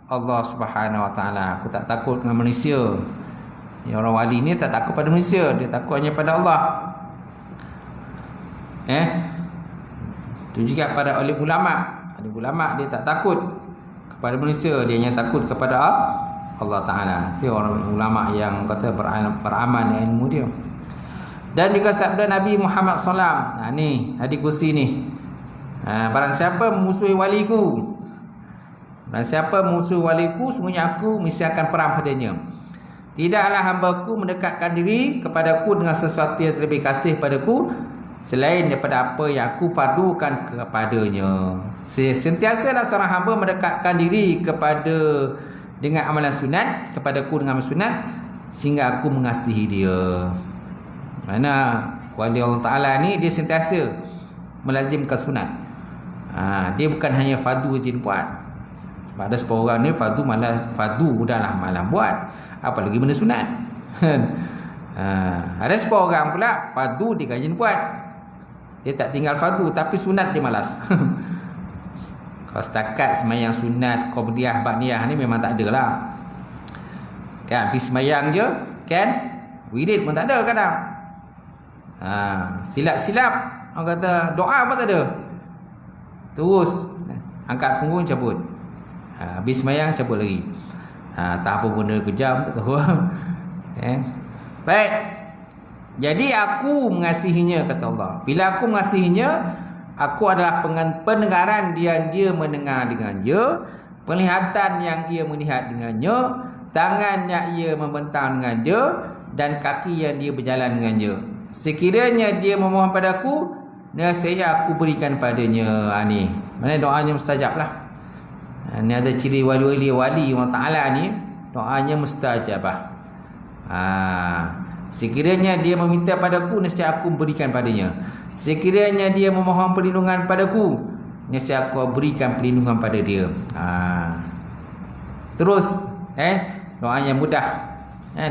[SPEAKER 1] Allah Subhanahu wa Ta'ala. Aku tak takut dengan manusia. Orang wali ni tak takut pada manusia, dia takut hanya pada Allah. Itu juga pada oleh ulama. Ada ulama dia tak takut kepada manusia, dia hanya takut kepada Allah Ta'ala. Itu orang ulama yang kata beramal dengan ilmu dia. Dan juga sabda Nabi Muhammad SAW. Ni hadis kursi ni. Barang siapa memusuhi waliku, barang siapa memusuhi waliku, sungguhnya aku mesti akan perang padanya. Tidaklah hamba-Ku mendekatkan diri kepadaku dengan sesuatu yang terlebih kasih padaku selain daripada apa yang aku fardukan kepadanya. Sentiasalah seorang hamba mendekatkan diri kepada dengan amalan sunat, kepadaku dengan amalan sunat, sehingga aku mengasihi dia. Mana wali Allah Ta'ala ni dia sentiasa melazimkan sunat. Dia bukan hanya fardu je buat. Sebab ada sebuah orang ni fardu udahlah malam buat, apalagi benda sunat. Ada sebuah orang pula fardu dia rajin buat, dia tak tinggal fardu, tapi sunat dia malas. Kalau setakat semayang sunat qabliyah ba'diyah ni memang tak ada lah kan, pergi semayang je kan, wirid pun tak ada kadang. Silap-silap orang kata doa pun tak ada, terus angkat punggung cabut, habis semayang cabut lagi. Tak apa benda kejam, tak tahu. Baik. Jadi aku mengasihinya, kata Allah. Bila aku mengasihinya, aku adalah pendengaran yang dia mendengar dengannya, penglihatan yang ia melihat dengannya, tangan yang ia membentang dengannya, dan kaki yang dia berjalan dengannya. Sekiranya dia memohon padaku, nescaya aku berikan padanya. Ni mana doanya mustajab lah. Ni ada ciri wali Allah Ta'ala ni, doanya mustajabah. Sekiranya dia meminta padaku, nescaya aku berikan padanya. Sekiranya dia memohon perlindungan padaku, nescaya aku berikan perlindungan pada dia. Terus doanya mudah,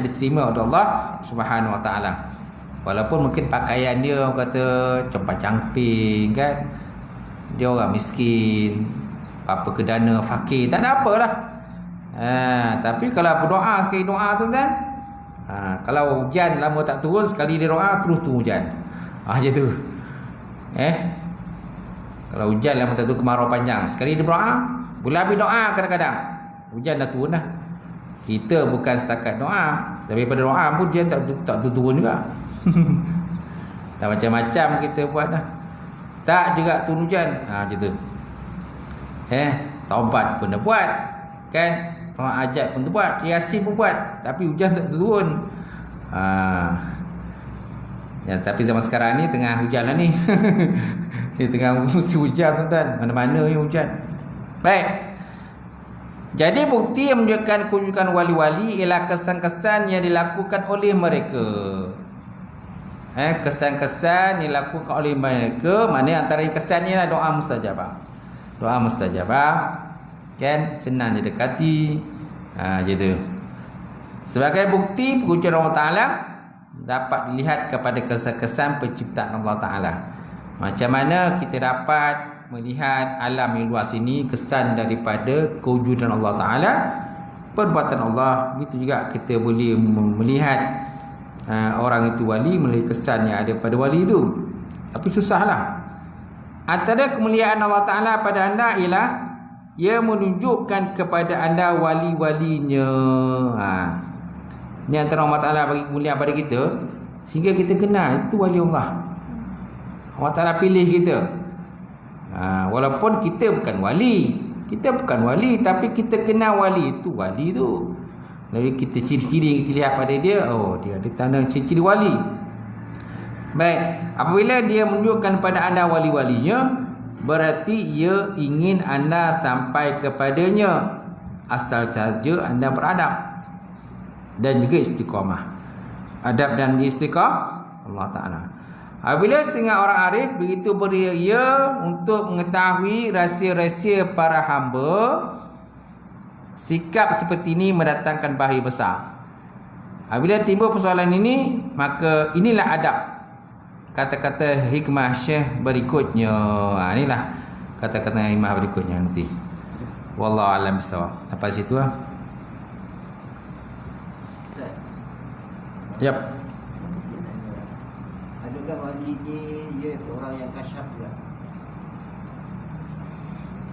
[SPEAKER 1] diterima oleh Allah Subhanahu Wa Ta'ala. Walaupun mungkin pakaian dia orang kata compang-camping kan, dia orang miskin, apa kedana fakir, tak ada apalah. Tapi kalau berdoa sekali doa tu kan, kalau hujan lama tak turun, sekali dia doa terus turun hujan. Macam tu. Kalau hujan lama tak turun, kemarau panjang, sekali dia berdoa, boleh habis doa kadang-kadang hujan dah turun dah. Kita bukan setakat doa, daripada doa pun hujan tak turun juga. Dah macam-macam kita buat dah, tak juga turun hujan. Macam tu. Taubat pun dah buat kan, Solat Hajat pun buat, Yasin pun buat, tapi hujan tak turun. Ya, tapi zaman sekarang ni tengah hujan lah ni. Dia tengah musim hujan tuan-tuan, mana-mana yang hujan. Baik. Jadi bukti yang menunjukkan kedudukan wali-wali ialah kesan-kesan yang dilakukan oleh mereka. Kesan-kesan yang dilakukan oleh mereka, mana antara kesan ni adalah doa mustajabah. Doa mustajabah kan, senang didekati. Gitu. Sebagai bukti perwujudan Allah Ta'ala dapat dilihat kepada kesan-kesan penciptaan Allah Ta'ala. Macam mana kita dapat melihat alam yang luas ini, kesan daripada kewujudan Allah Ta'ala, perbuatan Allah. Begitu juga kita boleh melihat orang itu wali melalui kesan yang ada pada wali itu. Tapi susahlah. Antara kemuliaan Allah Ta'ala pada anda ialah ia menunjukkan kepada anda wali-walinya. Ini antara Allah Ta'ala bagi kemuliaan pada kita, sehingga kita kenal itu wali Allah. Allah Ta'ala pilih kita. Walaupun kita bukan wali, tapi kita kenal wali itu, wali tu. Lalu kita ciri-ciri yang kita lihat pada dia, dia ada tanda ciri-ciri wali. Baik, apabila dia menunjukkan pada anda wali-walinya, berarti ia ingin anda sampai kepadanya, asal saja anda beradab dan juga istiqamah. Adab dan istiqamah Allah Ta'ala. Apabila setengah orang arif begitu beria untuk mengetahui rahsia-rahsia para hamba, sikap seperti ini mendatangkan bahaya besar. Apabila timbul persoalan ini, maka inilah adab. Kata-kata hikmah Syekh berikutnya. Inilah kata-kata hikmah berikutnya nanti. Wallahu a'lam bissawab. Sampai situ lah. Yap.
[SPEAKER 2] Adakah wali ni dia seorang yang kasyaf juga?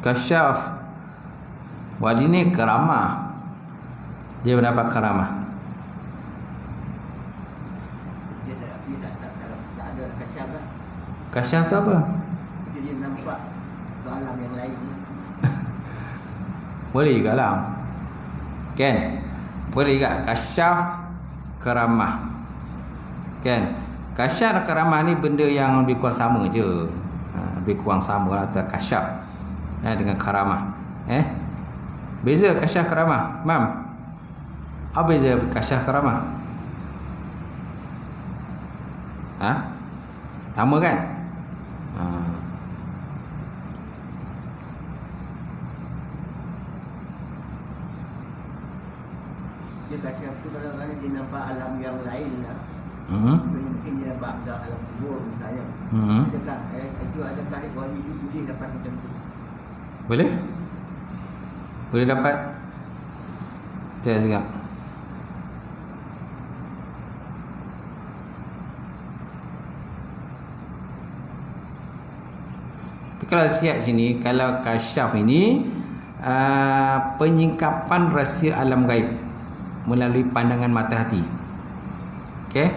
[SPEAKER 1] Kasyaf. Wali ni karamah. Dia mendapat karamah.
[SPEAKER 2] Dia tak ada kasyaf lah.
[SPEAKER 1] Kasyaf tu apa?
[SPEAKER 2] Jadi dia nampak alam yang lain.
[SPEAKER 1] Boleh juga lah. Kan? Boleh juga. Kasyaf, karamah. Kan? Kasyaf dan karamah ni benda yang lebih kurang sama je. Lebih kurang sama lah antara kasyaf dengan karamah. Beza kasyaf karamah. Mam, apa beza kasyaf karamah? Sama kan?
[SPEAKER 2] Dia kasyaf tu kadang-kadang dia nampak alam yang lain lah. Mungkin dia nampak alam kubur misalnya. Adakah wali itu boleh dapat macam tu?
[SPEAKER 1] Boleh? Boleh dapat? Dia juga. Kalau siap sini, kalau kasyaf ini penyingkapan rahsia alam gaib melalui pandangan mata hati. Okey?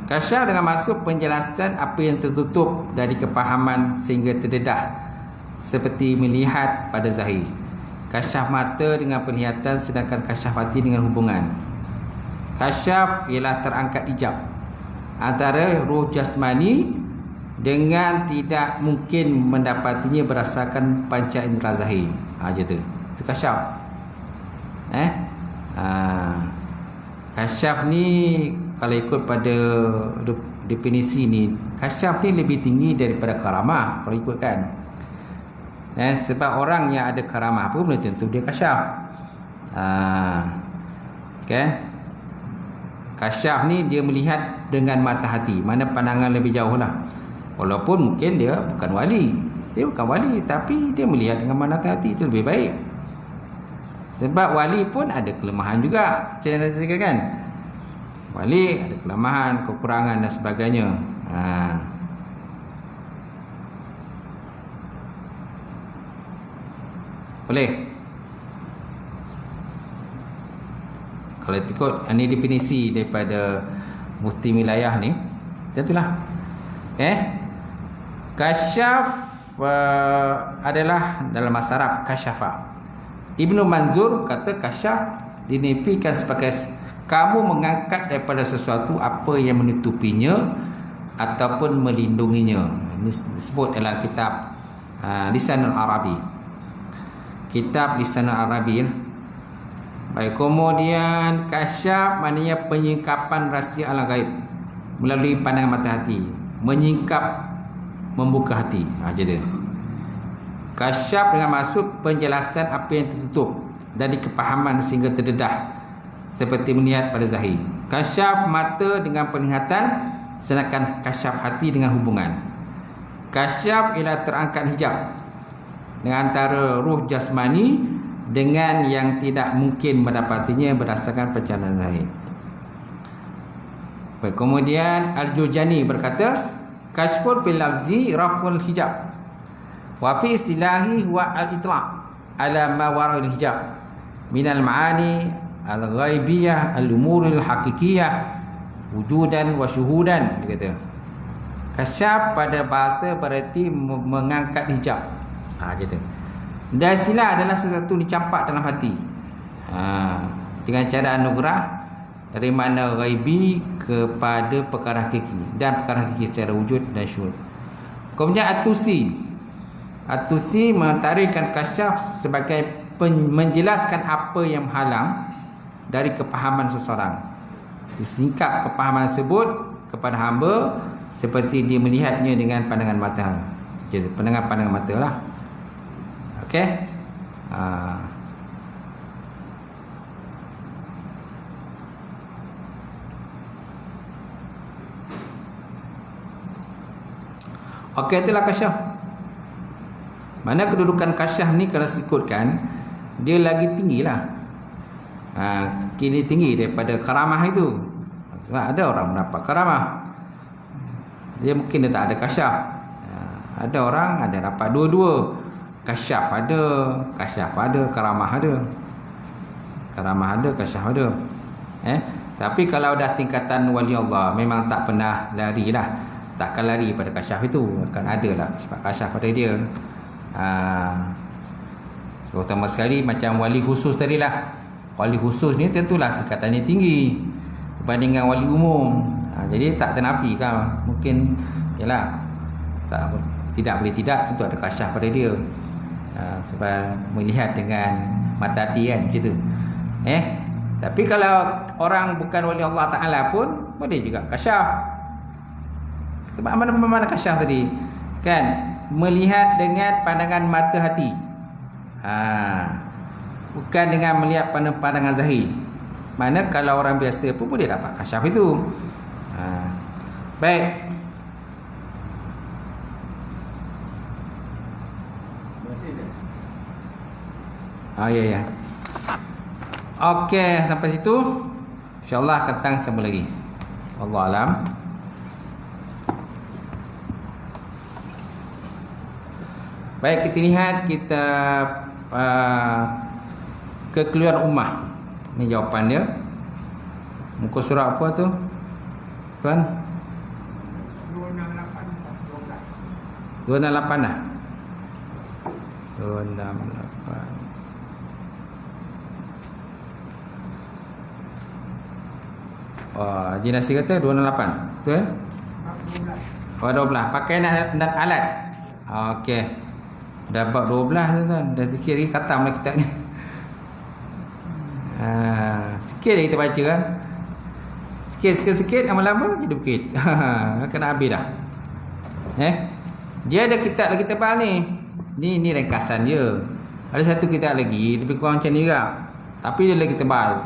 [SPEAKER 1] Kasyaf dengan maksud penjelasan apa yang tertutup dari kepahaman sehingga terdedah, seperti melihat pada zahir. Kasyaf mata dengan penglihatan, sedangkan kasyaf hati dengan hubungan. Kasyaf ialah terangkat hijab antara roh jasmani dengan tidak mungkin mendapatinya berdasarkan panca indera zahir. Je tu. Itu kasyaf. Kasyaf ni kalau ikut pada definisi ni, kasyaf ni lebih tinggi daripada karamah kalau ikutkan. Sebab orang yang ada karamah pun belum tentu dia kasyaf. Kan? Kasyaf ni dia melihat dengan mata hati, mana pandangan lebih jauh lah. Walaupun mungkin dia bukan wali, tapi dia melihat dengan mata hati, itu lebih baik. Sebab wali pun ada kelemahan juga, macam yang saya kan. Wali ada kelemahan, kekurangan dan sebagainya. Boleh? Kalau ikut ini definisi daripada Mufti Wilayah ni, tentulah. Kasyaf adalah dalam bahasa Arab kasyafa. Ibnu Manzur kata kasyaf dinifikan sebagai kamu mengangkat daripada sesuatu apa yang menutupinya ataupun melindunginya. Ini disebut dalam kitab Lisanul Arabi. Kitab Lisanul Arabi. Baik, kemudian kasyaf maknanya penyingkapan rahsia alam gaib melalui pandangan mata hati. Menyingkap, membuka hati. Jadi kasyaf dengan maksud penjelasan apa yang tertutup dari kepahaman sehingga terdedah, seperti melihat pada zahir. Kasyaf mata dengan penglihatan, sedangkan kasyaf hati dengan hubungan. Kasyaf ialah terangkat hijab dengan antara ruh jasmani dengan yang tidak mungkin mendapatinya berdasarkan pencahayaan zahir. Kemudian Al-Jurjani berkata, kasyful fil lafzi raful hijab wa fi istilahi wa al-itlaq ala ma wara al-hijab min al-ma'ani al-ghaibiyah al-umur al-haqiqiyah wujudan wa syuhudan. Dia kata kasyaf pada bahasa berarti mengangkat hijab. Gitu. Dan sila adalah sesuatu dicampak dalam hati dengan cara anugerah dari makna ghaibi kepada perkara hakiki, dan perkara hakiki secara wujud dan syuhud. Kemudian At-Tusi mentarikkan kasyaf sebagai menjelaskan apa yang menghalang dari kepahaman seseorang. Disingkap kepahaman tersebut kepada hamba seperti dia melihatnya dengan pandangan mata. Jadi pandangan mata lah. Okey. Okey, itulah kasyaf. Mana kedudukan kasyaf ni kalau sikutkan, dia lagi tinggilah. Kini tinggi daripada karamah itu. Sebab ada orang mendapat karamah, dia mungkin dia tak ada kasyaf. Ada orang ada dapat dua-dua. Kasyaf ada, karamah ada. Karamah ada, kasyaf ada. Tapi kalau dah tingkatan wali Allah, memang tak pernah lari lah. Takkan lari pada kasyaf itu. Akan ada lah sebab kasyaf pada dia. Terutama sekali macam wali khusus tadi lah. Wali khusus ni tentulah tingkatannya tinggi berbanding dengan wali umum. Jadi tak ternapi kan. Mungkin yalah, tidak boleh tidak, tentu ada kasyaf pada dia. Sebab melihat dengan mata hati kan, macam tu. Tapi kalau orang bukan wali Allah Ta'ala pun boleh juga kasyaf. Sebab mana kasyaf tadi? Kan? Melihat dengan pandangan mata hati. Bukan dengan melihat pandangan zahir. Mana kalau orang biasa pun boleh dapat kasyaf itu. Baik. Ya. Okey, sampai situ. InsyaAllah akan sambung lagi. Wallahu alam. Baik, kita lihat kitab Kekeliruan Ummah. Ini jawapan dia. Muka surat apa tu? Tuan? 268 dah. 268. Haji Nasir kata 268. Betul ya? 12. Pakai dan alat. Okey. Dapat 12 tu kan. Dah sikit lagi khatam lah kitab ni. Sikit lagi kita baca kan. Sikit lama-lama jadi bukit. Kena habis dah. Dia ada kitab lagi tebal ni. Ni ringkasan dia. Ada satu kitab lagi lebih kurang macam ni juga. Tapi dia lagi tebal.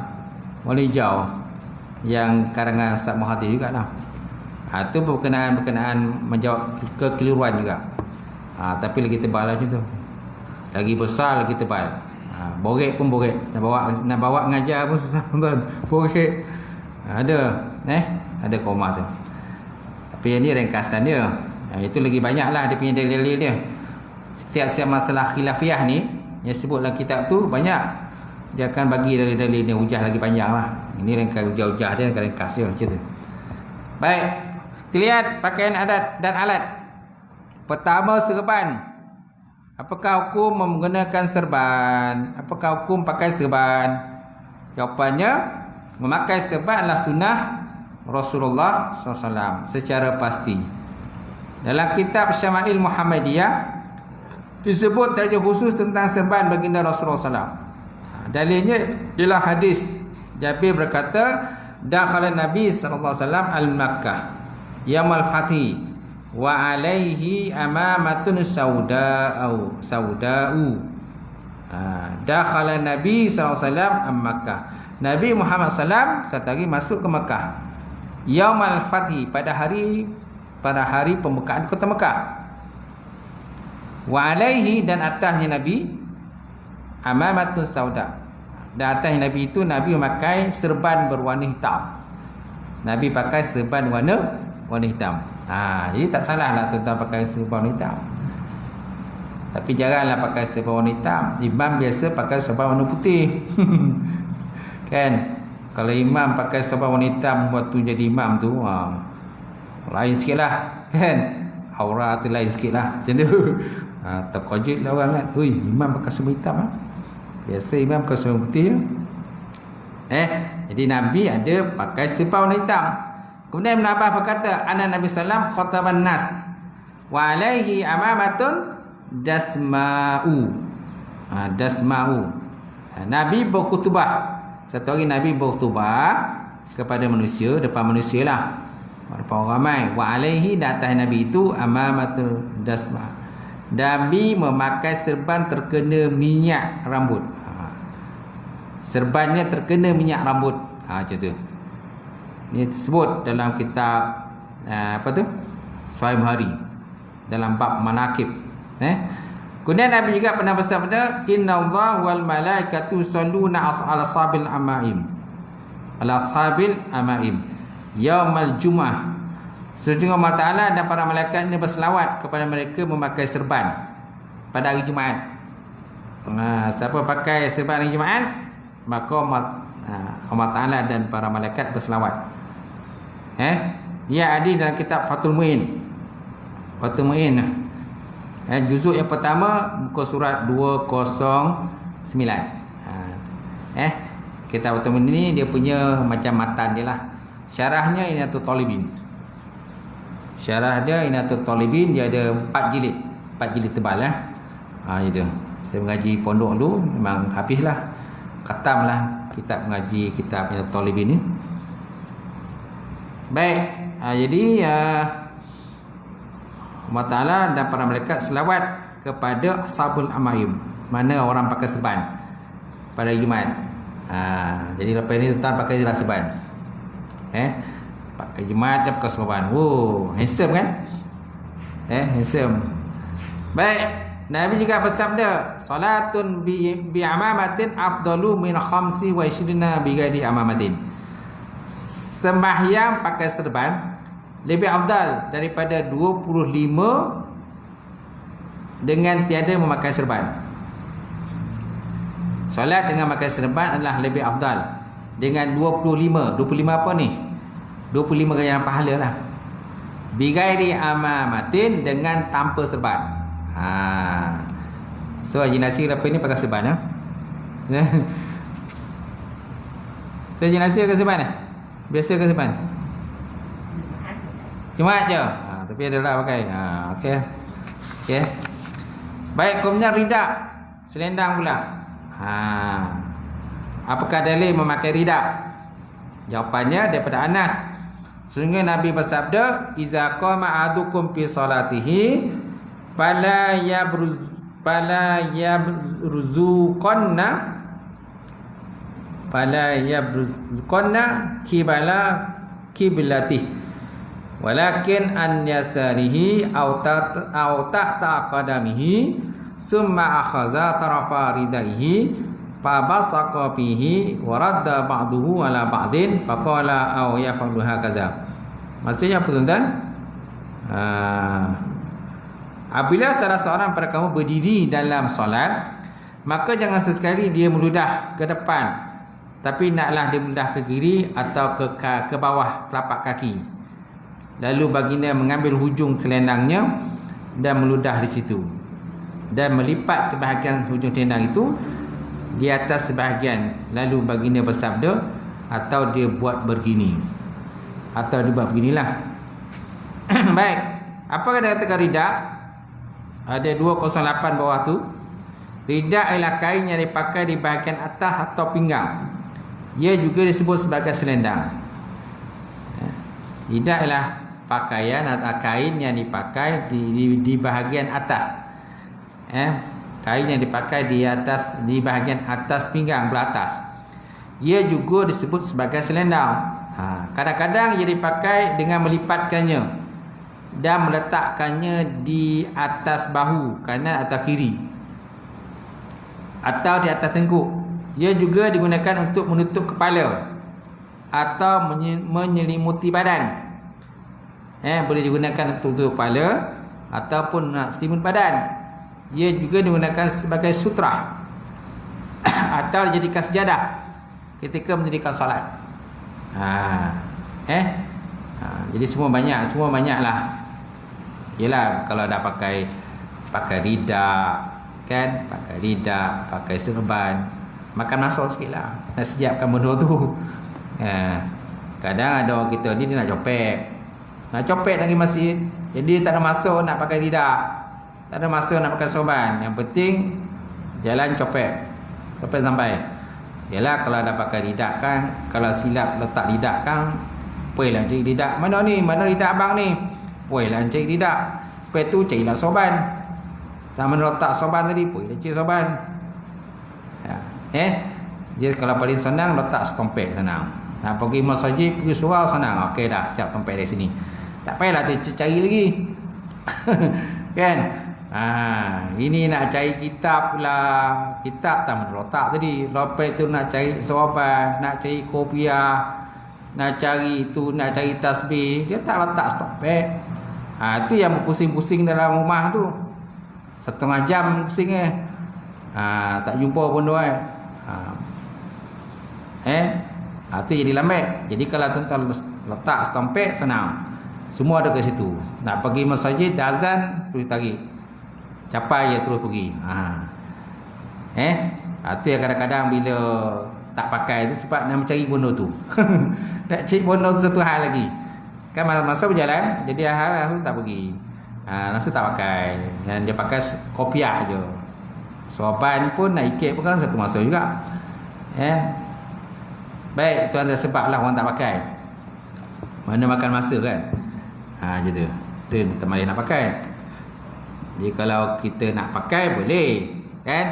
[SPEAKER 1] Warna hijau. Yang karangan Ustaz Muhathir jugalah. Itu berkenaan menjawab kekeliruan juga. Tapi lagi tebal lah macam tu. Lagi besar, lagi tebal. Borek pun borek. Nak bawa ngajar pun susah tuan. Borek. Ada komah tu. Tapi ini ringkasan dia. Itu lagi banyak lah dia punya dalil-dalil dia. Setiap masalah khilafiyah ni yang sebutlah kitab tu banyak. Dia akan bagi dalil-dalil dia, hujah lagi panjang lah. Ini ringkas hujah-hujah dia, ringkas dia macam tu. Baik, kita lihat pakaian adat dan alat. Pertama, serban. Apakah hukum menggunakan serban? Apakah hukum pakai serban? Jawapannya, memakai serban adalah sunnah Rasulullah SAW secara pasti. Dalam kitab Syama'il Muhammadiyah disebut saja khusus tentang serban baginda Rasulullah SAW. Dalilnya ialah hadis Jabir berkata, dakhala Nabi sallallahu alaihi wasallam al-Makkah yaumul fathi wa alaihi amamatun sauda'u. Dakhala Nabi sallallahu alaihi wasallam al-Makkah. Nabi Muhammad sallam satu hari masuk ke Mekah. Yaumul fathi, pada hari pembukaan kota Mekah. Wa alaihi, dan atasnya Nabi amamatun sauda. Dan atas Nabi itu Nabi memakai serban berwarna hitam. Nabi pakai serban warna hitam. Jadi tak salah lah tuan-tuan pakai serban warna hitam. Tapi janganlah pakai serban warna hitam. Imam biasa pakai serban warna putih. Kan? Kalau imam pakai serban warna hitam buat tu jadi imam tu, lain sikit lah. Kan? Aura tu lain sikit lah. Macam tu. Terkejut lah orang kan. Ui, imam pakai serban hitam lah. Biasa imam pakai serban putih. Jadi Nabi ada pakai serban warna hitam. Kemudian Ibn Abbas berkata, anna Nabi sallam khataban nas wa alaihi amamatun dasma'u. Nabi berkhutbah. Satu hari Nabi berkhutbah kepada manusia, depan manusia lah, depan orang ramai. Wa alaihi, di atas Nabi itu amamatul dasma. Nabi memakai serban terkena minyak rambut. Serbannya terkena minyak rambut. Macam tu. Ini disebut dalam kitab Suhaib Hari, dalam bab manakib. Kemudian Nabi juga pernah bersabda, innallaha wal malaikatu yusalluna ala ashabil amaim yaumal jum'ah Sesungguhnya Allah Ta'ala dan para malaikat ini berselawat kepada mereka memakai serban pada hari Jumaat. Siapa pakai serban hari Jumaat, maka Allah Ta'ala dan para malaikat berselawat. Dia ada dalam kitab Fathul Mu'in. Fathul Mu'in, juzuk yang pertama, muka surat 209. Kitab Fathul Mu'in ni dia punya macam matan dia lah. Syarahnya Inatul Talibin. Syarah dia Inatul Talibin, dia ada 4 jilid. 4 jilid tebal itu. Saya mengaji pondok dulu, memang habislah. Khatamlah kitab mengaji kitab Inatul Talibin ni. Baik, jadi Allah Ta'ala dan para malaikat selawat kepada Ashabul Amaim, mana orang pakai serban pada Jumaat. Jadi lepas ni tuan pakai jelas serban. Pakai Jumaat dia pakai serban. Handsome kan? Handsome. Baik, Nabi juga bersabda, salatun bi amamatin afdalu min 25 bi ghairi amamatin. Sembahyang pakai serban lebih afdal daripada 25 dengan tiada memakai serban. Solat dengan memakai serban adalah lebih afdal dengan 25. 25 apa ni? 25 ganjaran pahala lah. Bi ghairi amamatin, dengan tanpa serban. So Haji Nasir lepas ni pakai serban So Haji Nasir pakai serban biasa ke serban? Jumaat je. Tapi ada lah pakai. Okey. Baik, kemudian ridak, selendang pula. Apakah dalil memakai ridak? Jawapannya daripada Anas. Sehingga Nabi bersabda, iza qama ahadukum fi salatihi fala yabruzuqanna kiblati walakin an yasarihi aw tahta qadamihi summa akhadha tarafa ridaihi fa basaqa fihi wa radda ba'dahu ala ba'din faqala aw yaf'alu hakaza. Maksudnya apa tuan-tuan? Apabila salah seorang pada kamu berdiri dalam solat, maka jangan sesekali dia meludah ke depan, tapi naklah dia meludah ke kiri atau ke bawah telapak kaki. Lalu baginda mengambil hujung selendangnya dan meludah di situ, dan melipat sebahagian hujung selendang itu di atas sebahagian. Lalu baginda bersabda, atau dia buat begini, atau dia buat beginilah. Baik, apa kata katakan ridak? Ada 208 bawah tu. Ridak ialah kain yang dipakai di bahagian atas atau pinggang. Ia juga disebut sebagai selendang. Ridak ialah pakaian atau kain yang dipakai di bahagian atas. Kain yang dipakai di bahagian atas pinggang belah atas. Ia juga disebut sebagai selendang. Kadang-kadang ia dipakai dengan melipatkannya dan meletakkannya di atas bahu kanan atau kiri, atau di atas tengkuk. Ia juga digunakan untuk menutup kepala atau menyelimuti badan. Boleh digunakan untuk tutup kepala ataupun nak selimut badan. Ia juga digunakan sebagai sutrah atau dijadikan sejadah ketika mendirikan solat. Jadi semua banyaklah. Yalah, kalau dah pakai ridak kan, pakai serban, makan masuk sikitlah, nak siapkan benda tu. Kadang ada orang kita ni dia nak copet lagi masjid, jadi tak ada masuk nak pakai ridak, tak ada masuk nak pakai sorban. Yang penting jalan copet sampai. Yalah, kalau dah pakai ridak kan, kalau silap letak ridak kan, puailah cari ridak. Mana ridak abang ni? Puailah cari ridak. Lepas tu carilah sorban. Tak mana letak sorban tadi, puailah cari sorban. Jadi kalau paling senang letak setompek senang. Nak pergi masjid, pergi surau senang. Okey dah, siap tompek dari sini. Tak payahlah cari lagi. Kan? Ini nak cari kitab lah. Kitab tak mana letak tadi. Lepas tu nak cari sorban, nak cari kopiah, nak cari itu, nak cari tasbih, dia tak letak stopek. Itu yang pusing-pusing dalam rumah tu. 1/2 jam pusing tak jumpa pun tuan. Tu jadi lambat. Jadi kalau tuan letak stopek senang. Semua ada kat situ. Nak pergi masjid azan terus tarik. Capai je terus pergi. Tu yang kadang-kadang bila tak pakai tu sebab nak mencari benda tu. Tak cari benda tu satu hal lagi. Kan masa berjalan jadi hal tak pergi. Langsung tak pakai. Yang dia pakai kopiah je. Suapan pun nak ikut pun kan satu masa juga. Baik, tuan sebablah orang tak pakai. Mana makan masa kan. Gitu. Tu tak payah nak pakai. Jadi kalau kita nak pakai boleh kan.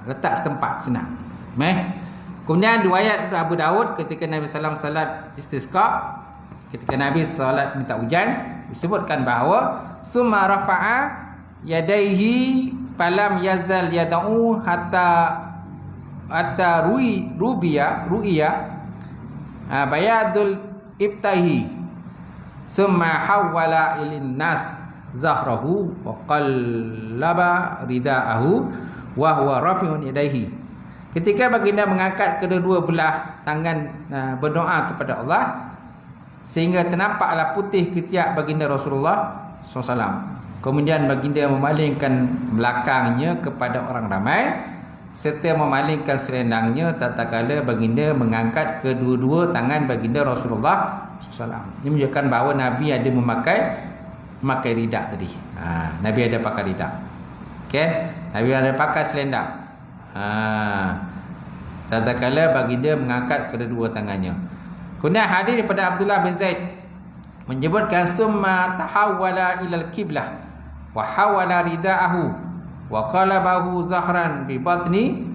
[SPEAKER 1] Letak setempat senang. Kemudian riwayat Abu Daud ketika Nabi sallallahu alaihi wasallam salat istisqa, ketika Nabi salat minta hujan, disebutkan bahawa summa rafa'a yadaihi falam yazal yad'u hatta ru'ya bayadul ibtahi summa hawwala ilin nas zahrahu wa qallaba ridaahu wa huwa rafi'un yadaihi. Ketika baginda mengangkat kedua-dua belah tangan berdoa kepada Allah sehingga ternampaklah putih ketiak baginda Rasulullah SAW. Kemudian baginda memalingkan belakangnya kepada orang ramai serta memalingkan selendangnya tatkala baginda mengangkat kedua-dua tangan baginda Rasulullah SAW. Ini menunjukkan bahawa Nabi ada memakai ridak tadi. Nabi ada pakai ridak. Okay? Nabi ada pakai selendang. Tatkala baginda mengangkat kedua-dua tangannya. Kemudian hadis daripada Abdullah bin Zaid menyebutkan summa tahawwala ilal qiblah wa hawala ridaahu wa qalabahu zahran bi batnin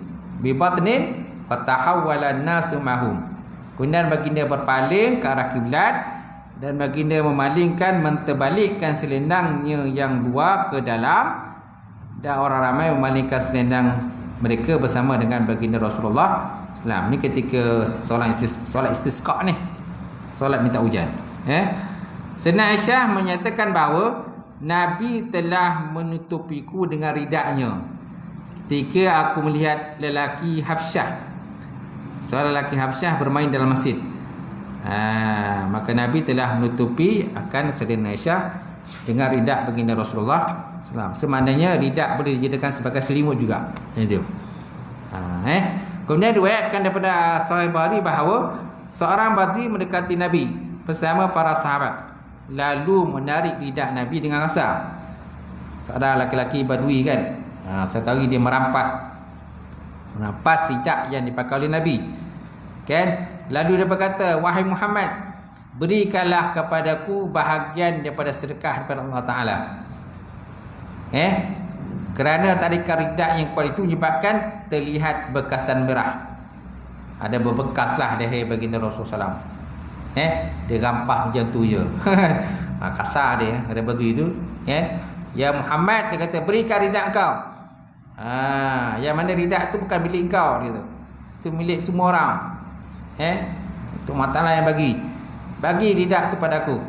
[SPEAKER 1] wa tahawwala an-nasu mahum. Kemudian baginda berpaling ke arah kiblat dan baginda memalingkan menterbalikkan selendangnya yang dua ke dalam dan orang ramai memalingkan selendang mereka bersama dengan baginda Rasulullah SAW. Ni ketika solat istisqa ni, solat minta hujan. Sayyidina Aisyah menyatakan bahawa Nabi telah menutupiku dengan ridaknya ketika aku melihat lelaki Hafsyah, seorang lelaki Hafsyah bermain dalam masjid. Maka Nabi telah menutupi akan Sayyidina Aisyah dengan ridak baginda Rasulullah SAW. Semaknanya ridak boleh dijadikan sebagai selimut juga. Itu. Kemudian diriwayatkan daripada Sahih Bukhari bahawa seorang Badri mendekati Nabi bersama para sahabat, lalu menarik lidah Nabi dengan kasar. Seorang lelaki Badui kan, saya tahu dia merampas lidah yang dipakai oleh Nabi kan. Lalu dia berkata, wahai Muhammad, berikanlah kepadaku bahagian daripada sedekah daripada Allah Ta'ala. Kerana tarikan ridak yang kuat itu menyebabkan terlihat bekasan merah. Ada berbekaslah leher baginda Rasulullah SAW. Dia rampah macam tu je. Kasar dia, ada batu itu. Ya Muhammad, dia kata, berikan ridak kau. Yang mana ridak tu bukan milik kau, gitu. Itu milik semua orang. Itu matalah yang bagi ridak tu padaku.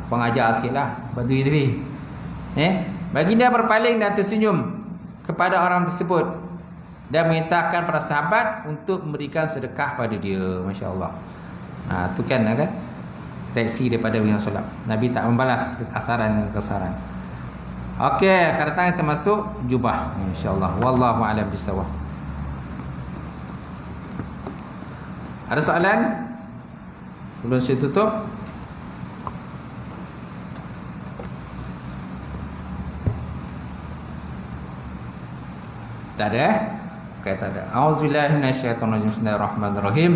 [SPEAKER 1] Pengajar sikitlah batu itu tadi. Baginda berpaling dan tersenyum kepada orang tersebut dan memerintahkan para sahabat untuk memberikan sedekah pada dia. Masya Allah. Itu kan reaksi daripada Nabi SAW. Nabi tak membalas kekasaran dengan kekasaran. Okey, akan datang termasuk jubah, insya-Allah. Wallahu a'lam bissawab. Ada soalan? Belum saya tutup. Tak ada? Okay, tak ada. A'udzubillahi minasyaitonirrajim. Bismillahirrahmanirrahim.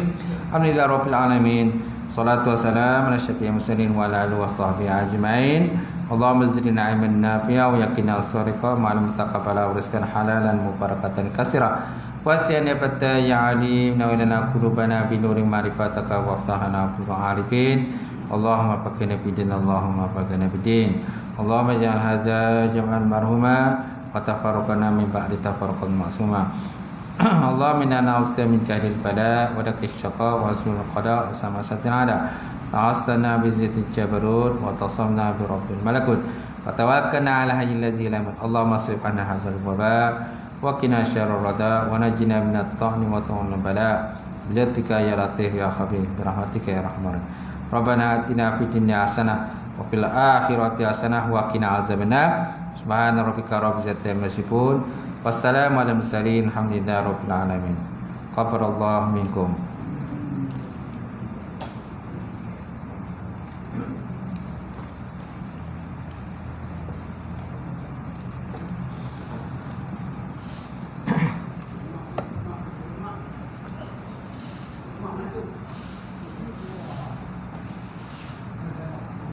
[SPEAKER 1] Alhamdulillahirabbil alamin. Salatu wassalamu ala asyrafil mursalin wa ala alihi washabbihi ajmain. Allahumma zidna ilman nafi'a wa yaqina as-sariqa ma'al mutaqabbala wa rizqan halalan mubarakatan katsira. Wasi'na batta ya alim nawilana qulubana bi nuri ma'rifataka wa aftahana bil arifin. Allahumma faqihna fi din, Allahumma faqihna fi din. Allahumma ja'al hadza jam'an marhuma wa tafarraqana min ba'di tafarruqan ma'suma. اللهم إنا نعوذ من جهل البلاء ودرك الشقاء وسوء القضاء وسماسة الأعداء تعصنا بزيت الجبروت وتصمنا برب الملكوت وتوكلنا على حي الذي لا يموت اللهم اصرف عنا هذا الوباء وقنا شر الرداء ونجنا من الطعن وطعن البلاء بلطفك يا لطيف يا خبير برحمتك يا رحمن ربنا آتنا في الدنيا حسنة وفي الآخرة حسنة وقنا عذاب النار سبحان ربك رب العزة عما يصفون والسلام على المرسلين الحمد لله رب العالمين قبل الله منكم